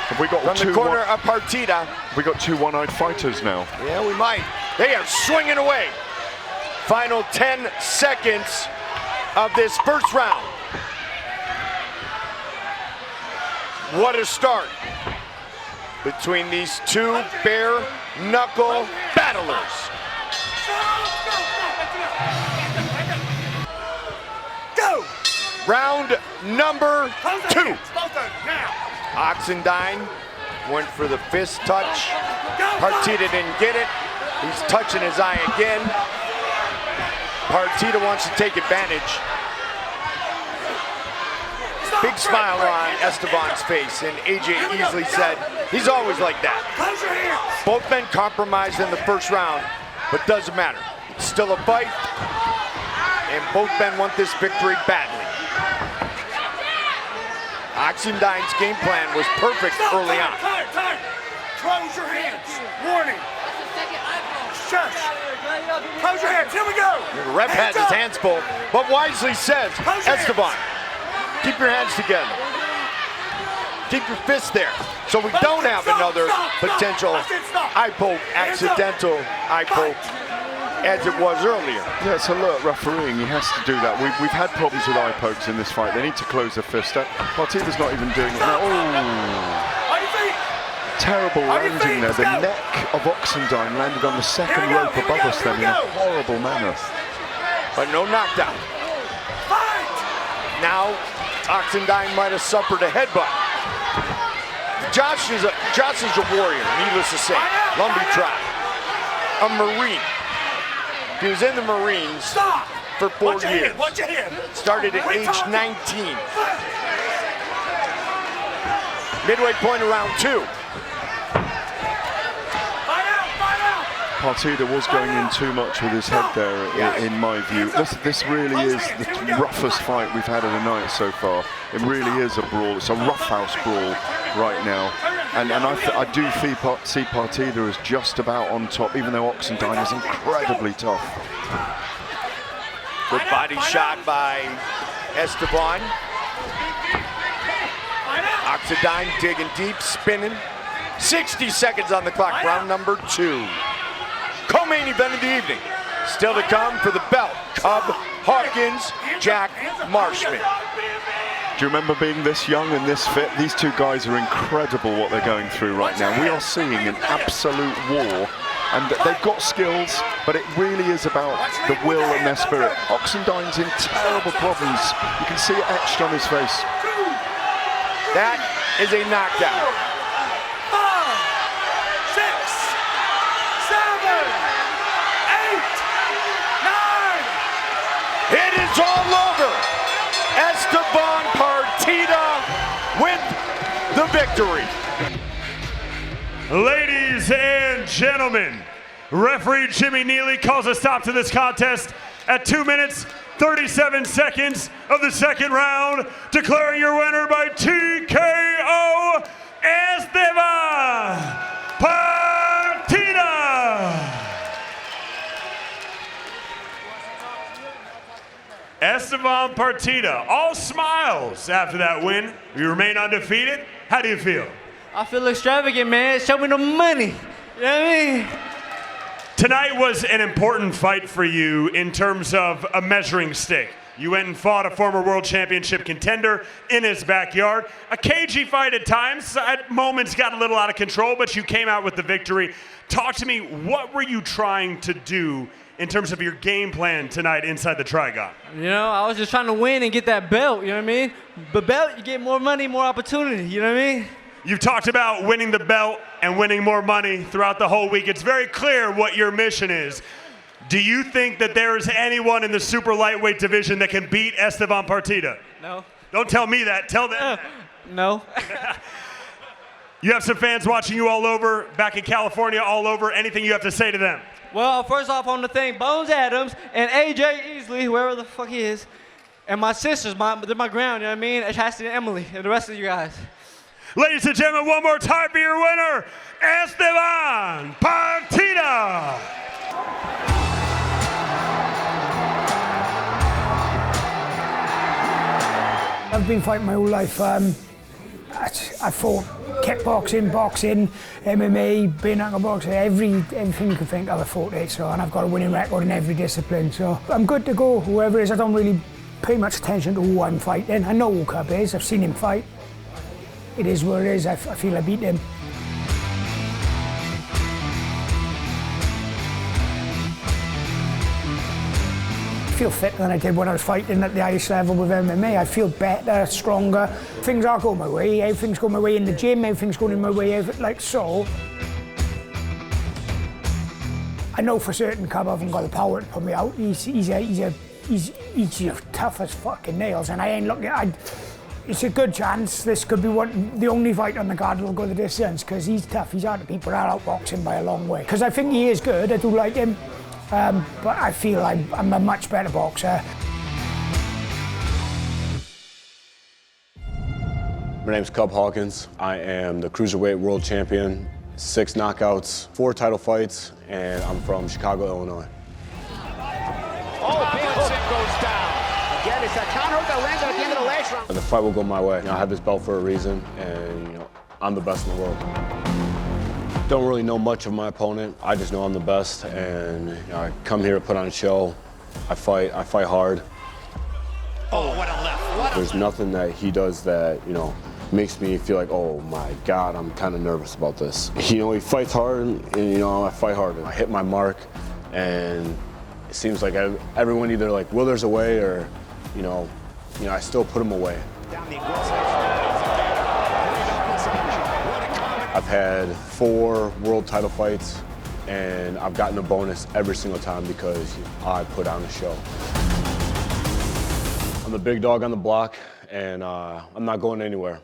Have we got from the corner of Partida. We got 2 one-eyed fighters now. Yeah, we might. They are swinging away. Final 10 seconds of this first round. What a start between these 2 bare knuckle battlers. Go! Round number 2. Oxendine went for the fist touch. Partida didn't get it. He's touching his eye again. Partida wants to take advantage. Big smile on Estevan's face, and AJ easily said, he's always like that. Both men compromised in the first round, but doesn't matter. It's still a fight, and both men want this victory badly. Oxendine's game plan was perfect early on. Close your hands. Warning. Shush. Close your hands. Here we go. The ref has his hands full, but wisely says, Estevan, keep your hands together. Keep your fists there, so we don't have another potential eye poke, accidental eye poke, as it was earlier. Yeah, it's alert refereeing. He has to do that. We've had problems with eye pokes in this fight. They need to close their fist up. Partida's not even doing it now. Oh! Terrible landing there. The neck of Oxendine landed on the second rope above us then in a horrible manner. But no knockdown. Now, Oxendine might have suffered a headbutt. Josh is a warrior, needless to say. Lumbee Tribe, a Marine. He was in the Marines for 4 years. Started at age 19. Midway point of round 2. Partida was going in too much with his head there, in my view. This really is the roughest fight we've had of the night so far. It really is a brawl. It's a roughhouse brawl right now. And I do see Partida as just about on top, even though Oxendine is incredibly tough. Good body shot by Estevan. Oxendine digging deep, spinning. 60 seconds on the clock, round number 2. Co-main event of the evening. Still to come for the belt, Cub, Hawkins, Jack, Marshman. Do you remember being this young and this fit? These two guys are incredible what they're going through right now. We are seeing an absolute war, and they've got skills, but it really is about the will and their spirit. Oxendine's in terrible problems. You can see it etched on his face. That is a knockdown. 5, 6, 7, 8, 9. It is all over. Estavan Partida with the victory. Ladies and gentlemen, referee Jimmy Neely calls a stop to this contest at 2 minutes, 37 seconds of the second round, declaring your winner by TKO, Estevan Partida. Estevan Partida, all smiles after that win. You remain undefeated. How do you feel? I feel extravagant, man. Show me the money. You know what I mean? Tonight was an important fight for you in terms of a measuring stick. You went and fought a former world championship contender in his backyard. A cagey fight at times. At moments got a little out of control, but you came out with the victory. Talk to me, what were you trying to do in terms of your game plan tonight inside the Trigon? You know, I was just trying to win and get that belt, you know what I mean? But belt, you get more money, more opportunity, you know what I mean? You've talked about winning the belt and winning more money throughout the whole week. It's very clear what your mission is. Do you think that there is anyone in the super lightweight division that can beat Estevan Partida? No. Don't tell me that, tell them. No. You have some fans watching you all over, back in California, all over. Anything you have to say to them? Well, first off, I want to thank Bones Adams and AJ Easley, whoever the fuck he is, and my sisters, they're my ground, you know what I mean? Chastity and Emily, and the rest of you guys. Ladies and gentlemen, one more time for your winner, Estevan Partida. I've been fighting my whole life. I fought kickboxing, boxing, MMA, bare knuckle boxing, everything you can think of I fought it. So, and I've got a winning record in every discipline. So I'm good to go, whoever it is. I don't really pay much attention to who I'm fighting. I know who Cub is, I've seen him fight. It is what it is, I feel I beat him. I feel fitter than I did when I was fighting at the highest level with MMA. I feel better, stronger. Things are going my way, everything's going my way in the gym, everything's going in my way, like so. I know for certain Cub hasn't got the power to put me out. He's tough as fucking nails, and I ain't looking at. It's a good chance this could be the only fight on the card that'll go the distance, because he's tough, he's hard to beat, but I'll outbox him by a long way. Because I think he is good, I do like him, but I feel I'm a much better boxer. My name's Cub Hawkins. I am the Cruiserweight World Champion, 6 knockouts, 4 title fights, and I'm from Chicago, Illinois. Oh, big hook goes down. Again, it's a counter that lands at the end of the last round. The fight will go my way. I have this belt for a reason, and I'm the best in the world. Don't really know much of my opponent. I just know I'm the best, and I come here to put on a show. I fight hard. Oh, what a left! There's nothing that he does that makes me feel like, oh my God, I'm kind of nervous about this. He fights hard, and I fight hard. I hit my mark, and it seems like everyone either withers away or, I still put him away. I've had 4 world title fights, and I've gotten a bonus every single time because I put on a show. I'm the big dog on the block, and I'm not going anywhere.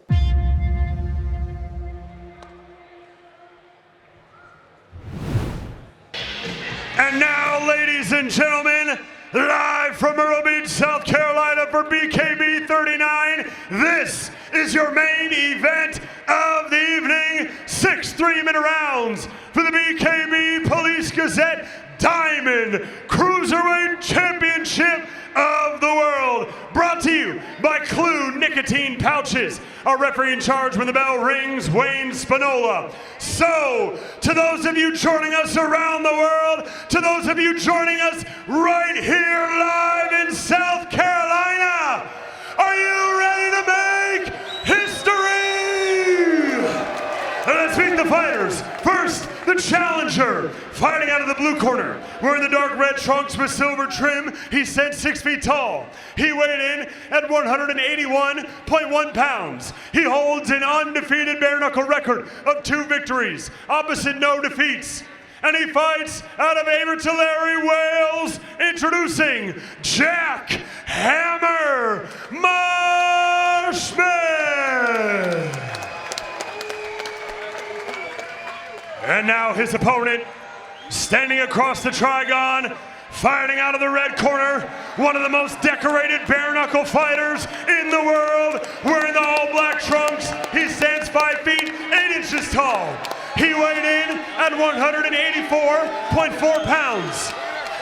And now, ladies and gentlemen, live from Myrtle Beach, South Carolina for BKB 39, this is your main event of the evening. 6 3-minute rounds for the BKB Police Gazette Diamond Cruiserweight Championship of the World. Brought to you by Clue Nicotine Pouches. Our referee in charge when the bell rings, Wayne Spinola. So, to those of you joining us around the world, to those of you joining us right here live in South Carolina. Are you ready to make history? Let's meet the fighters. First, the challenger, fighting out of the blue corner. Wearing the dark red trunks with silver trim, he stands 6 feet tall. He weighed in at 181.1 pounds. He holds an undefeated bare knuckle record of 2 victories, opposite no defeats. And he fights out of Abertillery, Wales, introducing Jack Hammer Marshman. And now his opponent, standing across the Trigon, fighting out of the red corner, one of the most decorated bare knuckle fighters in the world, wearing the all-black trunks. He stands 5 feet 8 inches tall. He weighed in at 184.4 pounds.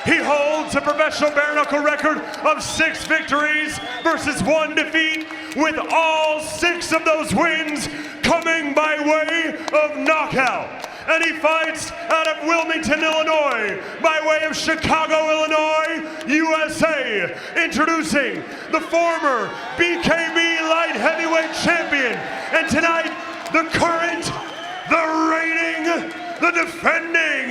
He holds a professional bare knuckle record of 6 victories versus 1 defeat, with all 6 of those wins coming by way of knockout. And he fights out of Wilmington, Illinois, by way of Chicago, Illinois, USA. Introducing the former BKB Light Heavyweight Champion, and tonight, the current, the reigning, the defending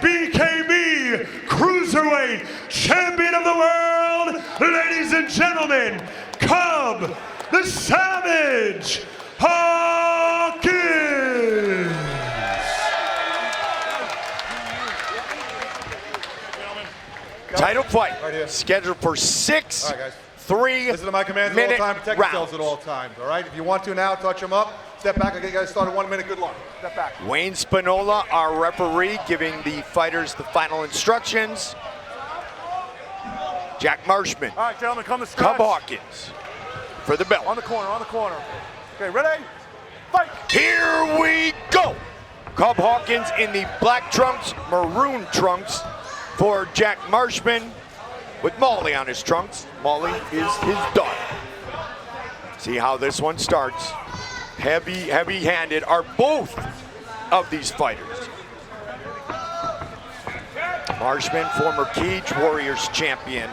BKB Cruiserweight Champion of the world, ladies and gentlemen, Cub, the Savage, Hawkins. Title fight scheduled for 6 3-minute Listen to my commands all the time. Protect yourselves at all times, all right? If you want to now, touch them up. Step back. I'll get you guys started 1 minute. Good luck. Step back. Wayne Spinola, our referee, giving the fighters the final instructions. Jack Marshman. All right, gentlemen, come to scratch. Cub Hawkins for the belt. On the corner, on the corner. Okay, ready? Fight! Here we go. Cub Hawkins in the black trunks, maroon trunks for Jack Marshman, with Molly on his trunks. Molly is his daughter. See how this one starts. Heavy-handed are both of these fighters. Marshman, former Cage Warriors champion,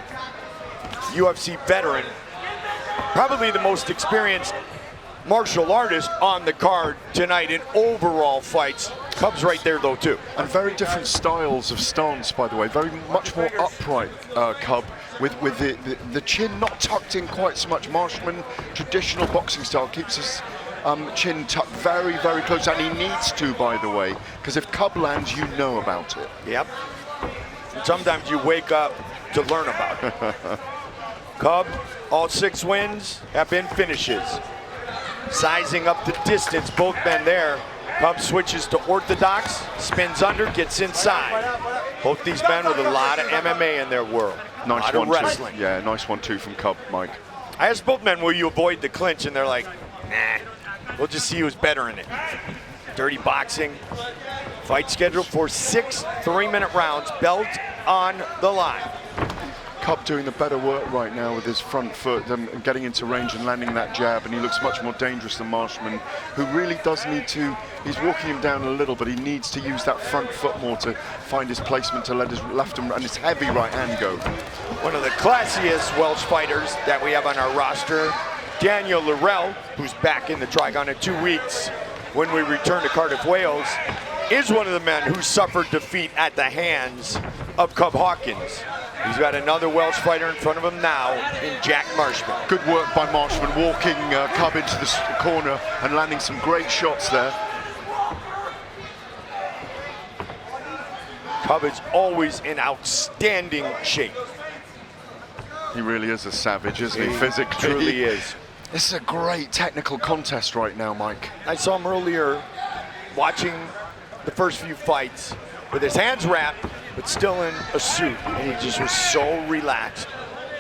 UFC veteran, probably the most experienced martial artist on the card tonight in overall fights. Cub's right there though too. And very different styles of stance, by the way. Very much more upright Cub, with the chin not tucked in quite so much. Marshman, traditional boxing style, keeps his chin tucked very, very close, and he needs to, by the way, because if Cub lands, you know about it. Yep. And sometimes you wake up to learn about it. Cub, all 6 wins have been finishes. Sizing up the distance, both men there. Cub switches to orthodox, spins under, gets inside. Both these men with a lot of MMA in their world. Nice one, wrestling. Yeah, nice 1-2 from Cub, Mike. I asked both men, will you avoid the clinch? And they're like, nah, we'll just see who's better in it. Dirty boxing. Fight scheduled for 6 3-minute rounds, belt on the line. Cub doing the better work right now with his front foot, getting into range and landing that jab, and he looks much more dangerous than Marshman, who really does need to, he's walking him down a little, but he needs to use that front foot more to find his placement, to let his left and his heavy right hand go. One of the classiest Welsh fighters that we have on our roster, Daniel Laurel, who's back in the Trigon in 2 weeks when we return to Cardiff, Wales, is one of the men who suffered defeat at the hands of Cub Hawkins. He's got another Welsh fighter in front of him now in Jack Marshman. Good work by Marshman, walking Cub into the corner and landing some great shots there. Cub is always in outstanding shape. He really is a savage, isn't he? Physically. Truly is. This is a great technical contest right now, Mike. I saw him earlier watching the first few fights with his hands wrapped, but still in a suit, and he just was so relaxed,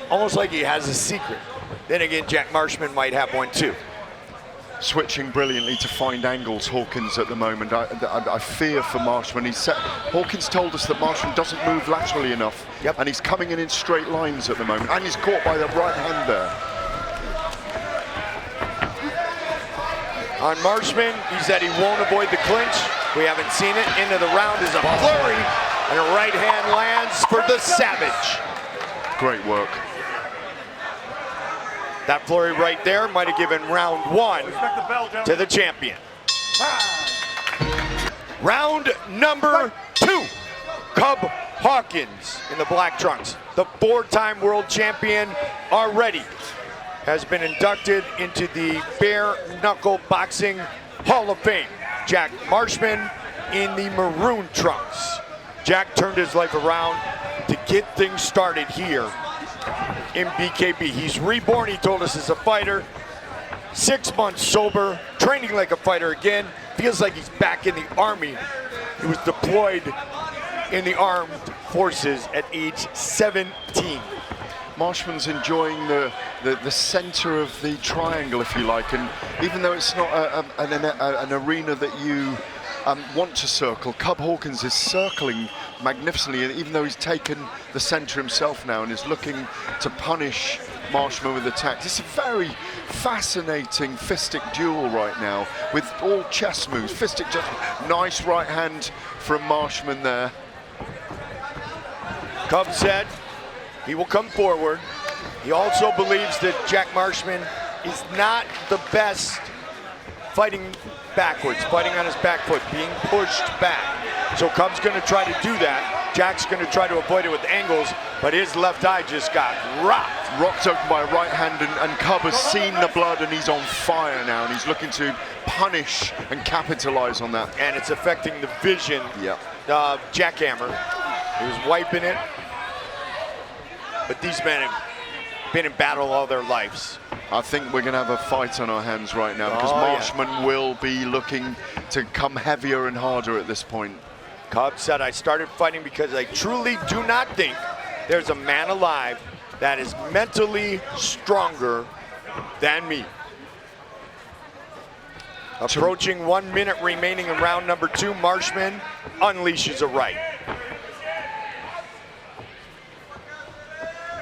almost like he has a secret. Then again, Jack Marshman might have one too. Switching brilliantly to find angles, Hawkins, at the moment. I fear for Marshman. Hawkins told us that Marshman doesn't move laterally enough, and he's coming in straight lines at the moment, and he's caught by the right hand there. On Marshman, he said he won't avoid the clinch. We haven't seen it. Into the round is a flurry And a right hand lands for the Savage. Great work. That flurry right there might have given round 1 to the champion. Round number 2. Cub Hawkins in the black trunks, the 4-time world champion already, has been inducted into the Bare Knuckle Boxing Hall of Fame. Jack Marshman in the maroon trunks. Jack turned his life around to get things started here in BKB. He's reborn, he told us, as a fighter. 6 months sober, training like a fighter again. Feels like he's back in the Army. He was deployed in the armed forces at age 17. Marshman's enjoying the center of the triangle, if you like, and even though it's not an arena that you want to circle, Cub Hawkins is circling magnificently, and even though he's taken the center himself now and is looking to punish Marshman with attacks. It's a very fascinating fistic duel right now with all chess moves. Fistic just nice right hand from Marshman there. Cub said he will come forward. He also believes that Jack Marshman is not the best fighting backwards, fighting on his back foot, being pushed back. So Cub's gonna try to do that. Jack's gonna try to avoid it with angles, but his left eye just got rocked. Rocked open by a right hand, and Cub has seen the blood and he's on fire now, and he's looking to punish and capitalize on that. And it's affecting the vision. Yep. Jackhammer, he was wiping it. But these men have been in battle all their lives. I think we're gonna have a fight on our hands right now because Marshman will be looking to come heavier and harder at this point. Cub said, I started fighting because I truly do not think there's a man alive that is mentally stronger than me. Approaching 1 minute remaining in round number 2, Marshman unleashes a right.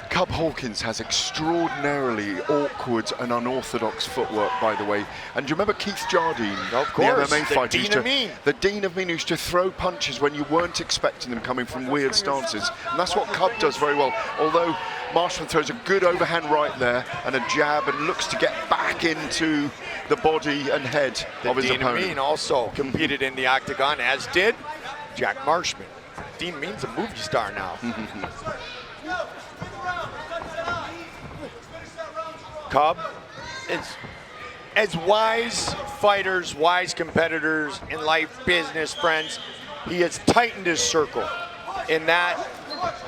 Cub Hawkins has extraordinarily awkward and unorthodox footwork, by the way. And do you remember Keith Jardine, of course, the MMA fighter? Dean of Mean. The Dean of Mean, who used to throw punches when you weren't expecting them, coming from weird stances. And that's what Cub does very well. Although Marshman throws a good overhand right there and a jab and looks to get back into the body and head of his opponent. Dean of Mean also competed in the octagon, as did Jack Marshman. Dean Mean's a movie star now. Cub is as wise fighters, wise competitors in life, business, friends. He has tightened his circle in that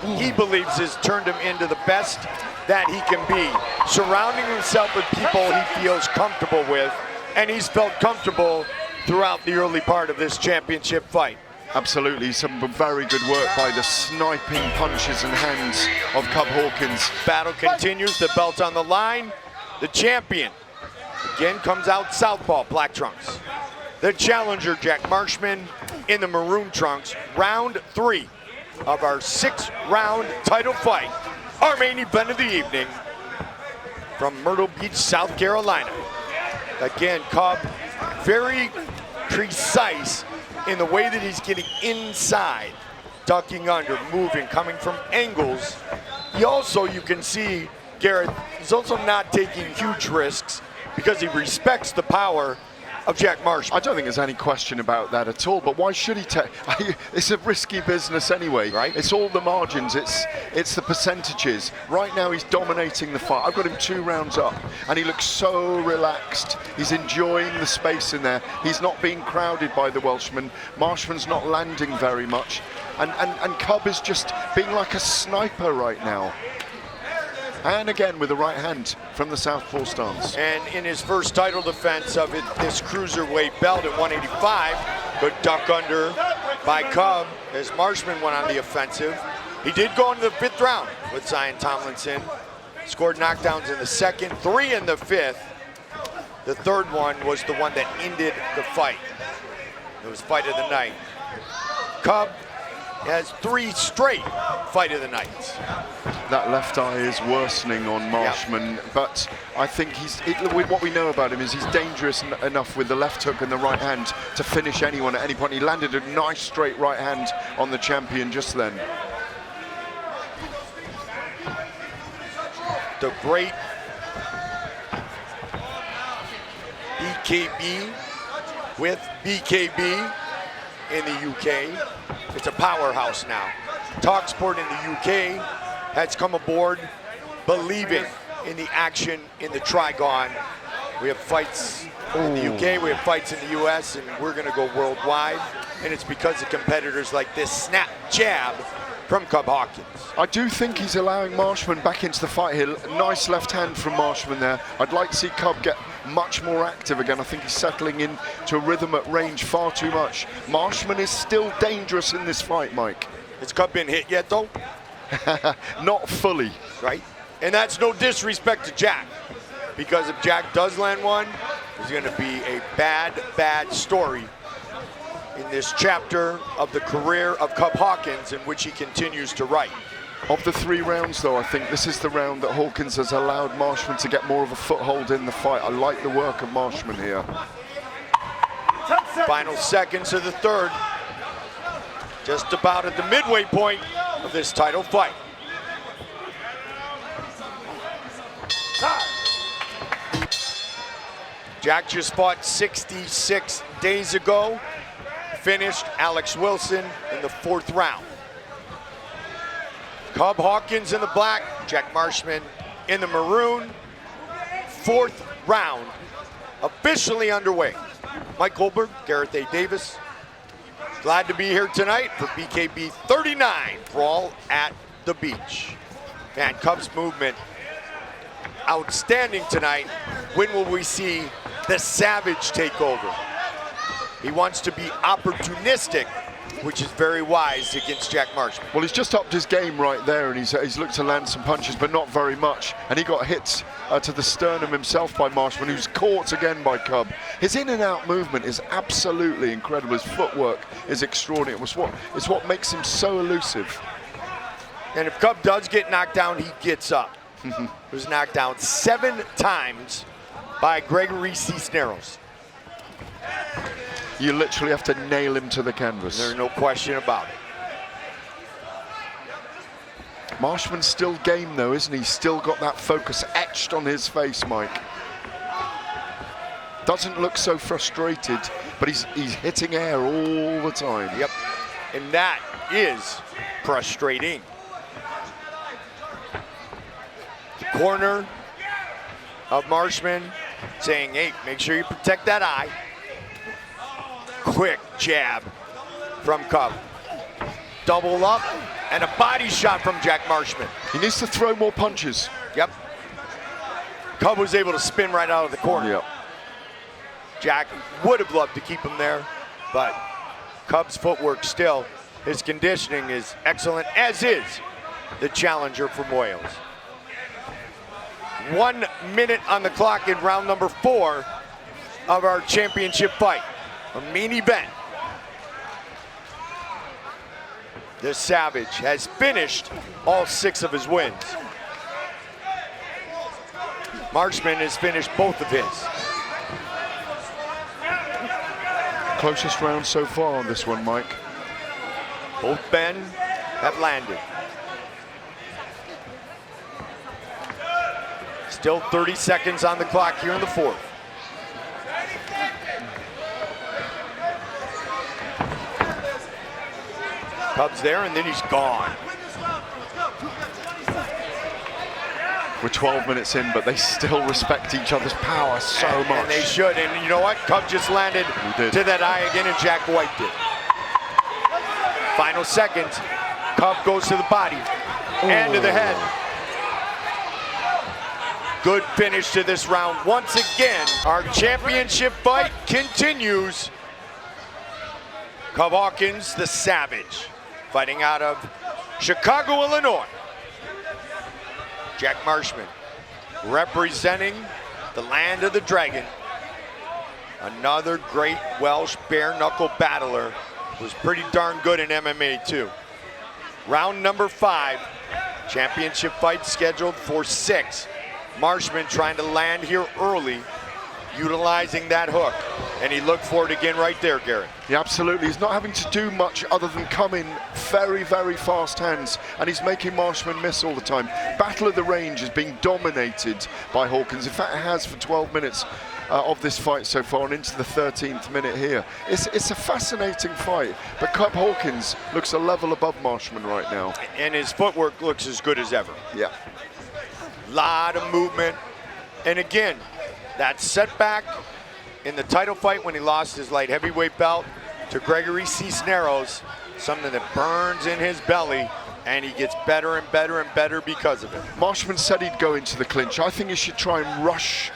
he believes has turned him into the best that he can be, surrounding himself with people he feels comfortable with, and he's felt comfortable throughout the early part of this championship fight. Absolutely, some very good work by the sniping punches and hands of Cub Hawkins. Battle continues, the belt on the line. The champion again comes out southpaw, black trunks. The challenger, Jack Marshman, in the maroon trunks. Round 3 of our 6-round title fight. Our main event of the evening from Myrtle Beach, South Carolina. Again, Cub very precise in the way that he's getting inside, ducking under, moving, coming from angles. He also, you can see, Garrett, he's also not taking huge risks because he respects the power of Jack Marshman. I don't think there's any question about that at all, but why should he take? It's a risky business anyway, right? It's all the margins, it's the percentages. Right now he's dominating the fight. I've got him 2 rounds up and he looks so relaxed. He's enjoying the space in there. He's not being crowded by the Welshman. Marshman's not landing very much. And Cub is just being like a sniper right now. And again with the right hand from the southpaw stance. And in his first title defense of this cruiserweight belt at 185, good duck under by Cub as Marshman went on the offensive. He did go into the 5th round with Zion Tomlinson. Scored knockdowns in the 2nd, 3 in the 5th. The 3rd one was the one that ended the fight. It was fight of the night. Cub has 3 straight fight of the nights. That left eye is worsening on Marshman, but I think with what we know about him is he's dangerous enough with the left hook and the right hand to finish anyone at any point. He landed a nice straight right hand on the champion just then. The great BKB with BKB in the UK. It's a powerhouse now. TalkSport in the UK has come aboard believing in the action in the Trigon. We have fights in the UK, we have fights in the US, and we're gonna go worldwide. And it's because of competitors like this snap jab from Cub Hawkins. I do think he's allowing Marshman back into the fight here. Nice left hand from Marshman there. I'd like to see Cub get much more active again. I think he's settling into a rhythm at range far too much. Marshman is still dangerous in this fight, Mike. Has Cub been hit yet, though? Not fully. Right? And that's no disrespect to Jack, because if Jack does land one, there's gonna be a bad, bad story in this chapter of the career of Cub Hawkins, in which he continues to write. Of the 3 rounds, though, I think this is the round that Hawkins has allowed Marshman to get more of a foothold in the fight. I like the work of Marshman here. Final seconds of the third. Just about at the midway point of this title fight. Jack just fought 66 days ago. Finished Alex Wilson in the 4th round. Cub Hawkins in the black, Jack Marshman in the maroon. 4th round officially underway. Mike Goldberg, Gareth A. Davis. Glad to be here tonight for BKB 39 Brawl at the Beach. Man, Cubs movement outstanding tonight. When will we see the Savage take over? He wants to be opportunistic, which is very wise against Jack Marshman. Well, he's just upped his game right there, and he's looked to land some punches, but not very much. And he got hit to the sternum himself by Marshman, who's caught again by Cub. His in and out movement is absolutely incredible. His footwork is extraordinary. It's what makes him so elusive. And if Cub does get knocked down, he gets up. He was knocked down 7 times by Gregory Cisneros. You literally have to nail him to the canvas. There's no question about it. Marshman's still game though, isn't he? Still got that focus etched on his face, Mike. Doesn't look so frustrated, but he's hitting air all the time. Yep, and that is frustrating. The corner of Marshman saying, hey, make sure you protect that eye. Quick jab from Cub. Double up and a body shot from Jack Marshman. He needs to throw more punches. Yep. Cub was able to spin right out of the corner. Yep. Jack would have loved to keep him there, but Cub's footwork still, his conditioning is excellent, as is the challenger from Wales. 1 minute on the clock in round number 4 of our championship fight. A main event. The Savage has finished all 6 of his wins. Marshman has finished both of his. Closest round so far on this one, Mike. Both men have landed. Still 30 seconds on the clock here in the 4th. Cub's there, and then he's gone. We're 12 minutes in, but they still respect each other's power so much. And they should, and you know what? Cub just landed to that eye again, and Jack White did. Final seconds. Cub goes to the body and to the head. Good finish to this round. Once again, our championship fight continues. Cub Hawkins, the Savage, fighting out of Chicago, Illinois. Jack Marshman, representing the land of the dragon. Another great Welsh bare knuckle battler, who's pretty darn good in MMA too. Round number 5. Championship fight scheduled for 6. Marshman trying to land here early, utilizing that hook. And he looked for it again right there, Garrett. Yeah, absolutely. He's not having to do much other than come in very, very fast hands, and he's making Marshman miss all the time. Battle of the range is being dominated by Hawkins. In fact, it has for 12 minutes of this fight so far, and into the 13th minute here. It's a fascinating fight, but Cub Hawkins looks a level above Marshman right now. And his footwork looks as good as ever. Yeah. Lot of movement. And again, that setback in the title fight when he lost his light heavyweight belt to Gregory Cisneros, something that burns in his belly, and he gets better and better and better because of it. Marshman said he'd go into the clinch. I think he should try and rush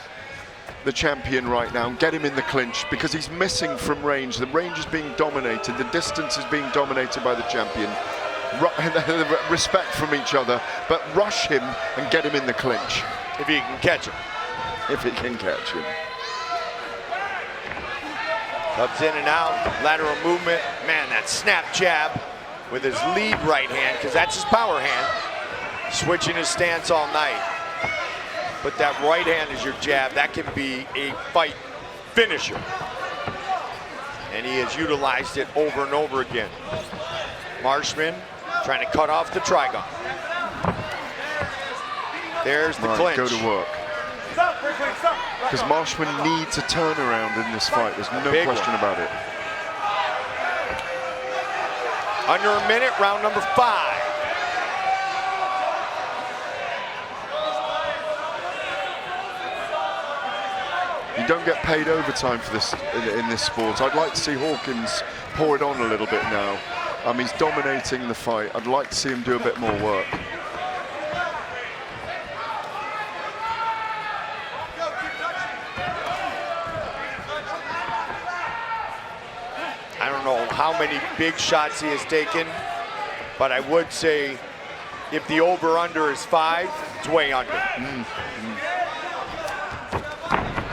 the champion right now and get him in the clinch, because he's missing from range. The range is being dominated, the distance is being dominated by the champion. Respect from each other, but rush him and get him in the clinch. If he can catch him. If he can catch him. Clubs in and out, lateral movement. Man, that snap jab with his lead right hand, because that's his power hand. Switching his stance all night. But that right hand is your jab. That can be a fight finisher. And he has utilized it over and over again. Marshman trying to cut off the Trigon. There's the clinch. Go to work. Because Marshman needs a turnaround in this fight. There's no question about it. Under a minute, round number 5. You don't get paid overtime for this in this sport. I'd like to see Hawkins pour it on a little bit now. He's dominating the fight. I'd like to see him do a bit more work. I don't know how many big shots he has taken, but I would say if the over-under is 5, it's way under.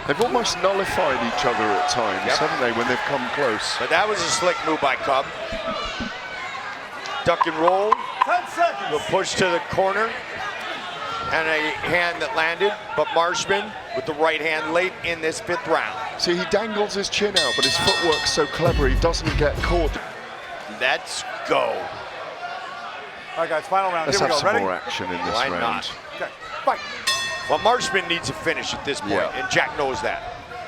They've almost nullified each other at times, haven't they, when they've come close? But that was a slick move by Cub. Duck and roll. 10 seconds. The push to the corner. And a hand that landed, but Marshman with the right hand late in this 5th round. See, he dangles his chin out, but his footwork's so clever, he doesn't get caught. Let's go. All right, guys, final round. Let's Here we have go. some Ready? more action in this Why round. not? Okay, fight. Well, Marshman needs a finish at this point, and Jack knows that.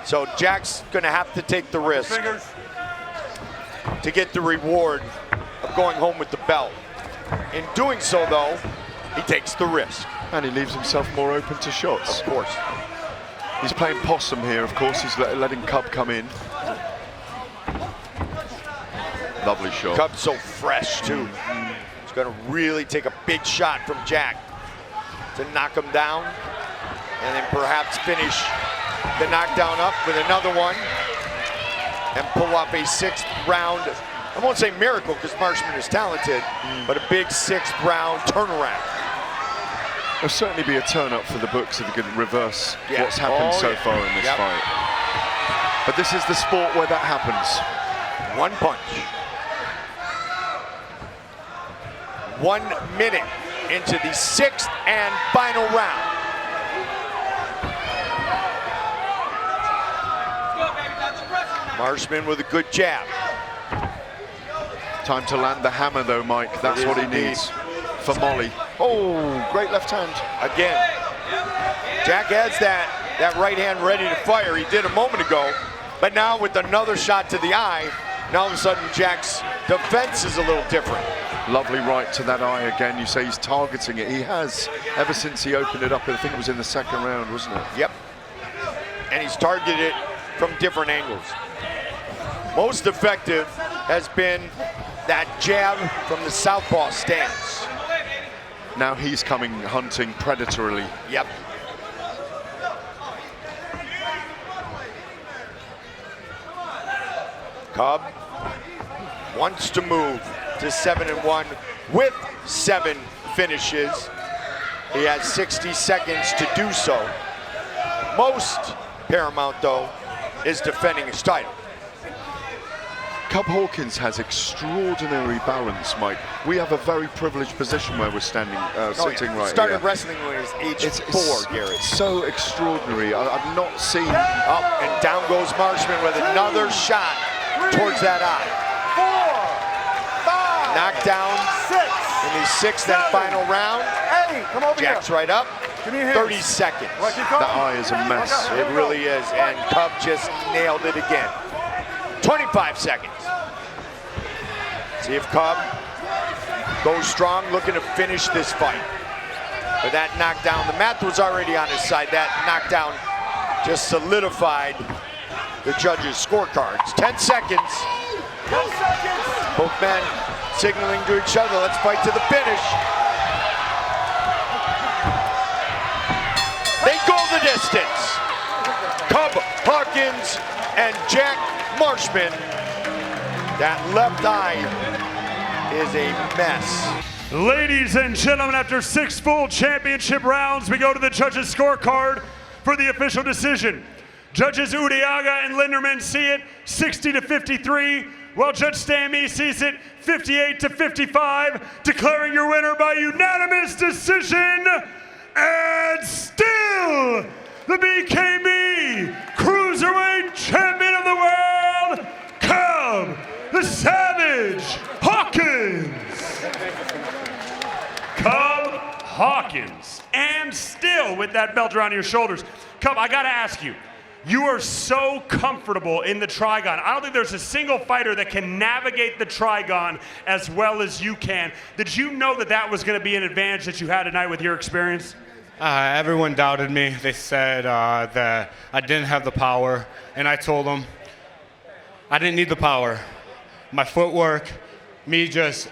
So Jack's gonna have to take the risk to get the reward of going home with the belt. In doing so, though, he takes the risk. And he leaves himself more open to shots. Of course. He's playing possum here, of course. He's letting Cub come in. Lovely shot. Cub's so fresh, too. He's gonna really take a big shot from Jack to knock him down, and then perhaps finish the knockdown up with another one and pull off a 6th round. I won't say miracle because Marshman is talented, but a big 6th round turnaround. There'll certainly be a turn up for the books if you can reverse what's happened so far in this fight. But this is the sport where that happens. One punch. 1 minute into the 6th and final round. Marshman with a good jab. Time to land the hammer though, Mike. That's what he needs for Molly. Oh, great left hand. Again, Jack has that right hand ready to fire. He did a moment ago, but now with another shot to the eye, now all of a sudden Jack's defense is a little different. Lovely right to that eye again. You say he's targeting it. He has, ever since he opened it up. I think it was in the 2nd round, wasn't it? Yep. And he's targeted it from different angles. Most effective has been that jab from the southpaw stance. Now he's coming hunting predatorily. Yep. Cub wants to move to 7-1 with 7 finishes. He has 60 seconds to do so. Most paramount, though, is defending his title. Cub Hawkins has extraordinary balance, Mike. We have a very privileged position where we're standing, sitting right Started here. wrestling when he was age 4, Garrett. It's so extraordinary. I've not seen... Up and down goes Marshman with another shot towards that eye. 4, 5, Knockdown 6, in the 6th and final round. 8. Come over Jacks here. right up. Give me a hand. 30 seconds. Right, keep The going. eye is a mess. It really is, and Cub just nailed it again. 25 seconds. See if Cub goes strong, looking to finish this fight. But that knockdown, the math was already on his side. That knockdown just solidified the judges' scorecards. 10 seconds. 10 seconds. Both men signaling to each other, let's fight to the finish. They go the distance. Cub Hawkins and Jack Marshman. That left eye is a mess. Ladies and gentlemen, after 6 full championship rounds, we go to the judges' scorecard for the official decision. Judges Udiaga and Linderman see it 60-53, while Judge Stammy sees it 58-55, declaring your winner by unanimous decision, and still the BKB Cruiserweight Champion of the World, Cub the Savage Hawkins. Cub Hawkins, and still with that belt around your shoulders. Cub, I gotta ask you, you are so comfortable in the Trigon. I don't think there's a single fighter that can navigate the Trigon as well as you can. Did you know that that was gonna be an advantage that you had tonight with your experience? Everyone doubted me. They said that I didn't have the power, and I told them I didn't need the power. My footwork, me just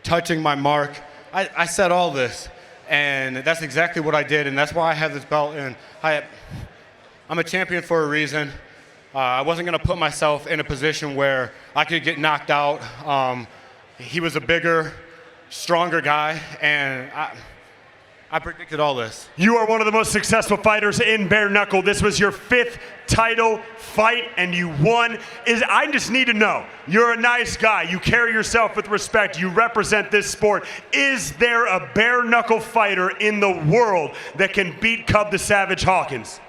touching my mark, I said all this, and that's exactly what I did, and that's why I have this belt, and I'm a champion for a reason. I wasn't gonna put myself in a position where I could get knocked out. He was a bigger, stronger guy, and I predicted all this. You are one of the most successful fighters in bare knuckle. This was your 5th title fight and you won. I just need to know, you're a nice guy. You carry yourself with respect. You represent this sport. Is there a bare knuckle fighter in the world that can beat Cub the Savage Hawkins?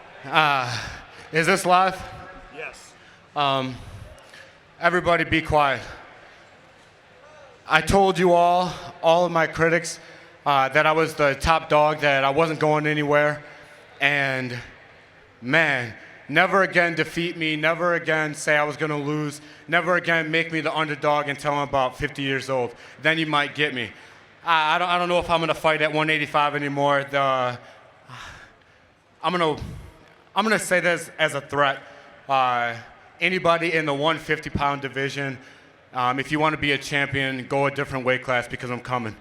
Is this live? Yes. Everybody be quiet. I told you all of my critics, that I was the top dog, that I wasn't going anywhere. And man, never again defeat me, never again say I was gonna lose, never again make me the underdog until I'm about 50 years old. Then you might get me. I don't know if I'm gonna fight at 185 anymore. I'm gonna say this as a threat. Anybody in the 150-pound division, if you wanna be a champion, go a different weight class because I'm coming.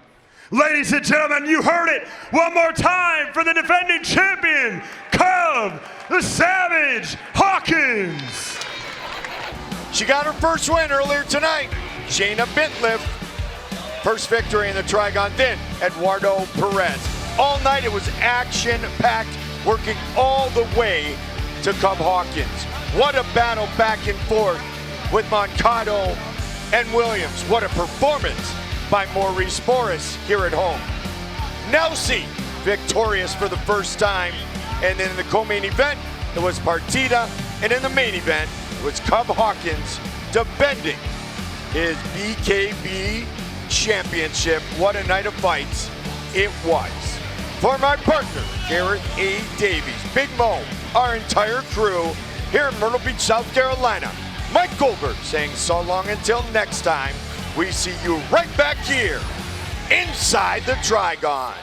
Ladies and gentlemen, you heard it one more time for the defending champion, Cub the Savage Hawkins. She got her first win earlier tonight. Shayna Bintliff, first victory in the Trigon. Then Eduardo Perez. All night it was action-packed, working all the way to Cub Hawkins. What a battle back and forth with Moncada and Williams. What a performance by Maurice here at home. Erisnelsy victorious for the first time. And then in the co-main event, it was Partida. And in the main event, it was Cub Hawkins defending his BKB championship. What a night of fights it was. For my partner, Garrett A. Davies, Big Mo, our entire crew here in Myrtle Beach, South Carolina, Mike Goldberg saying so long until next time. We see you right back here inside the Trigon.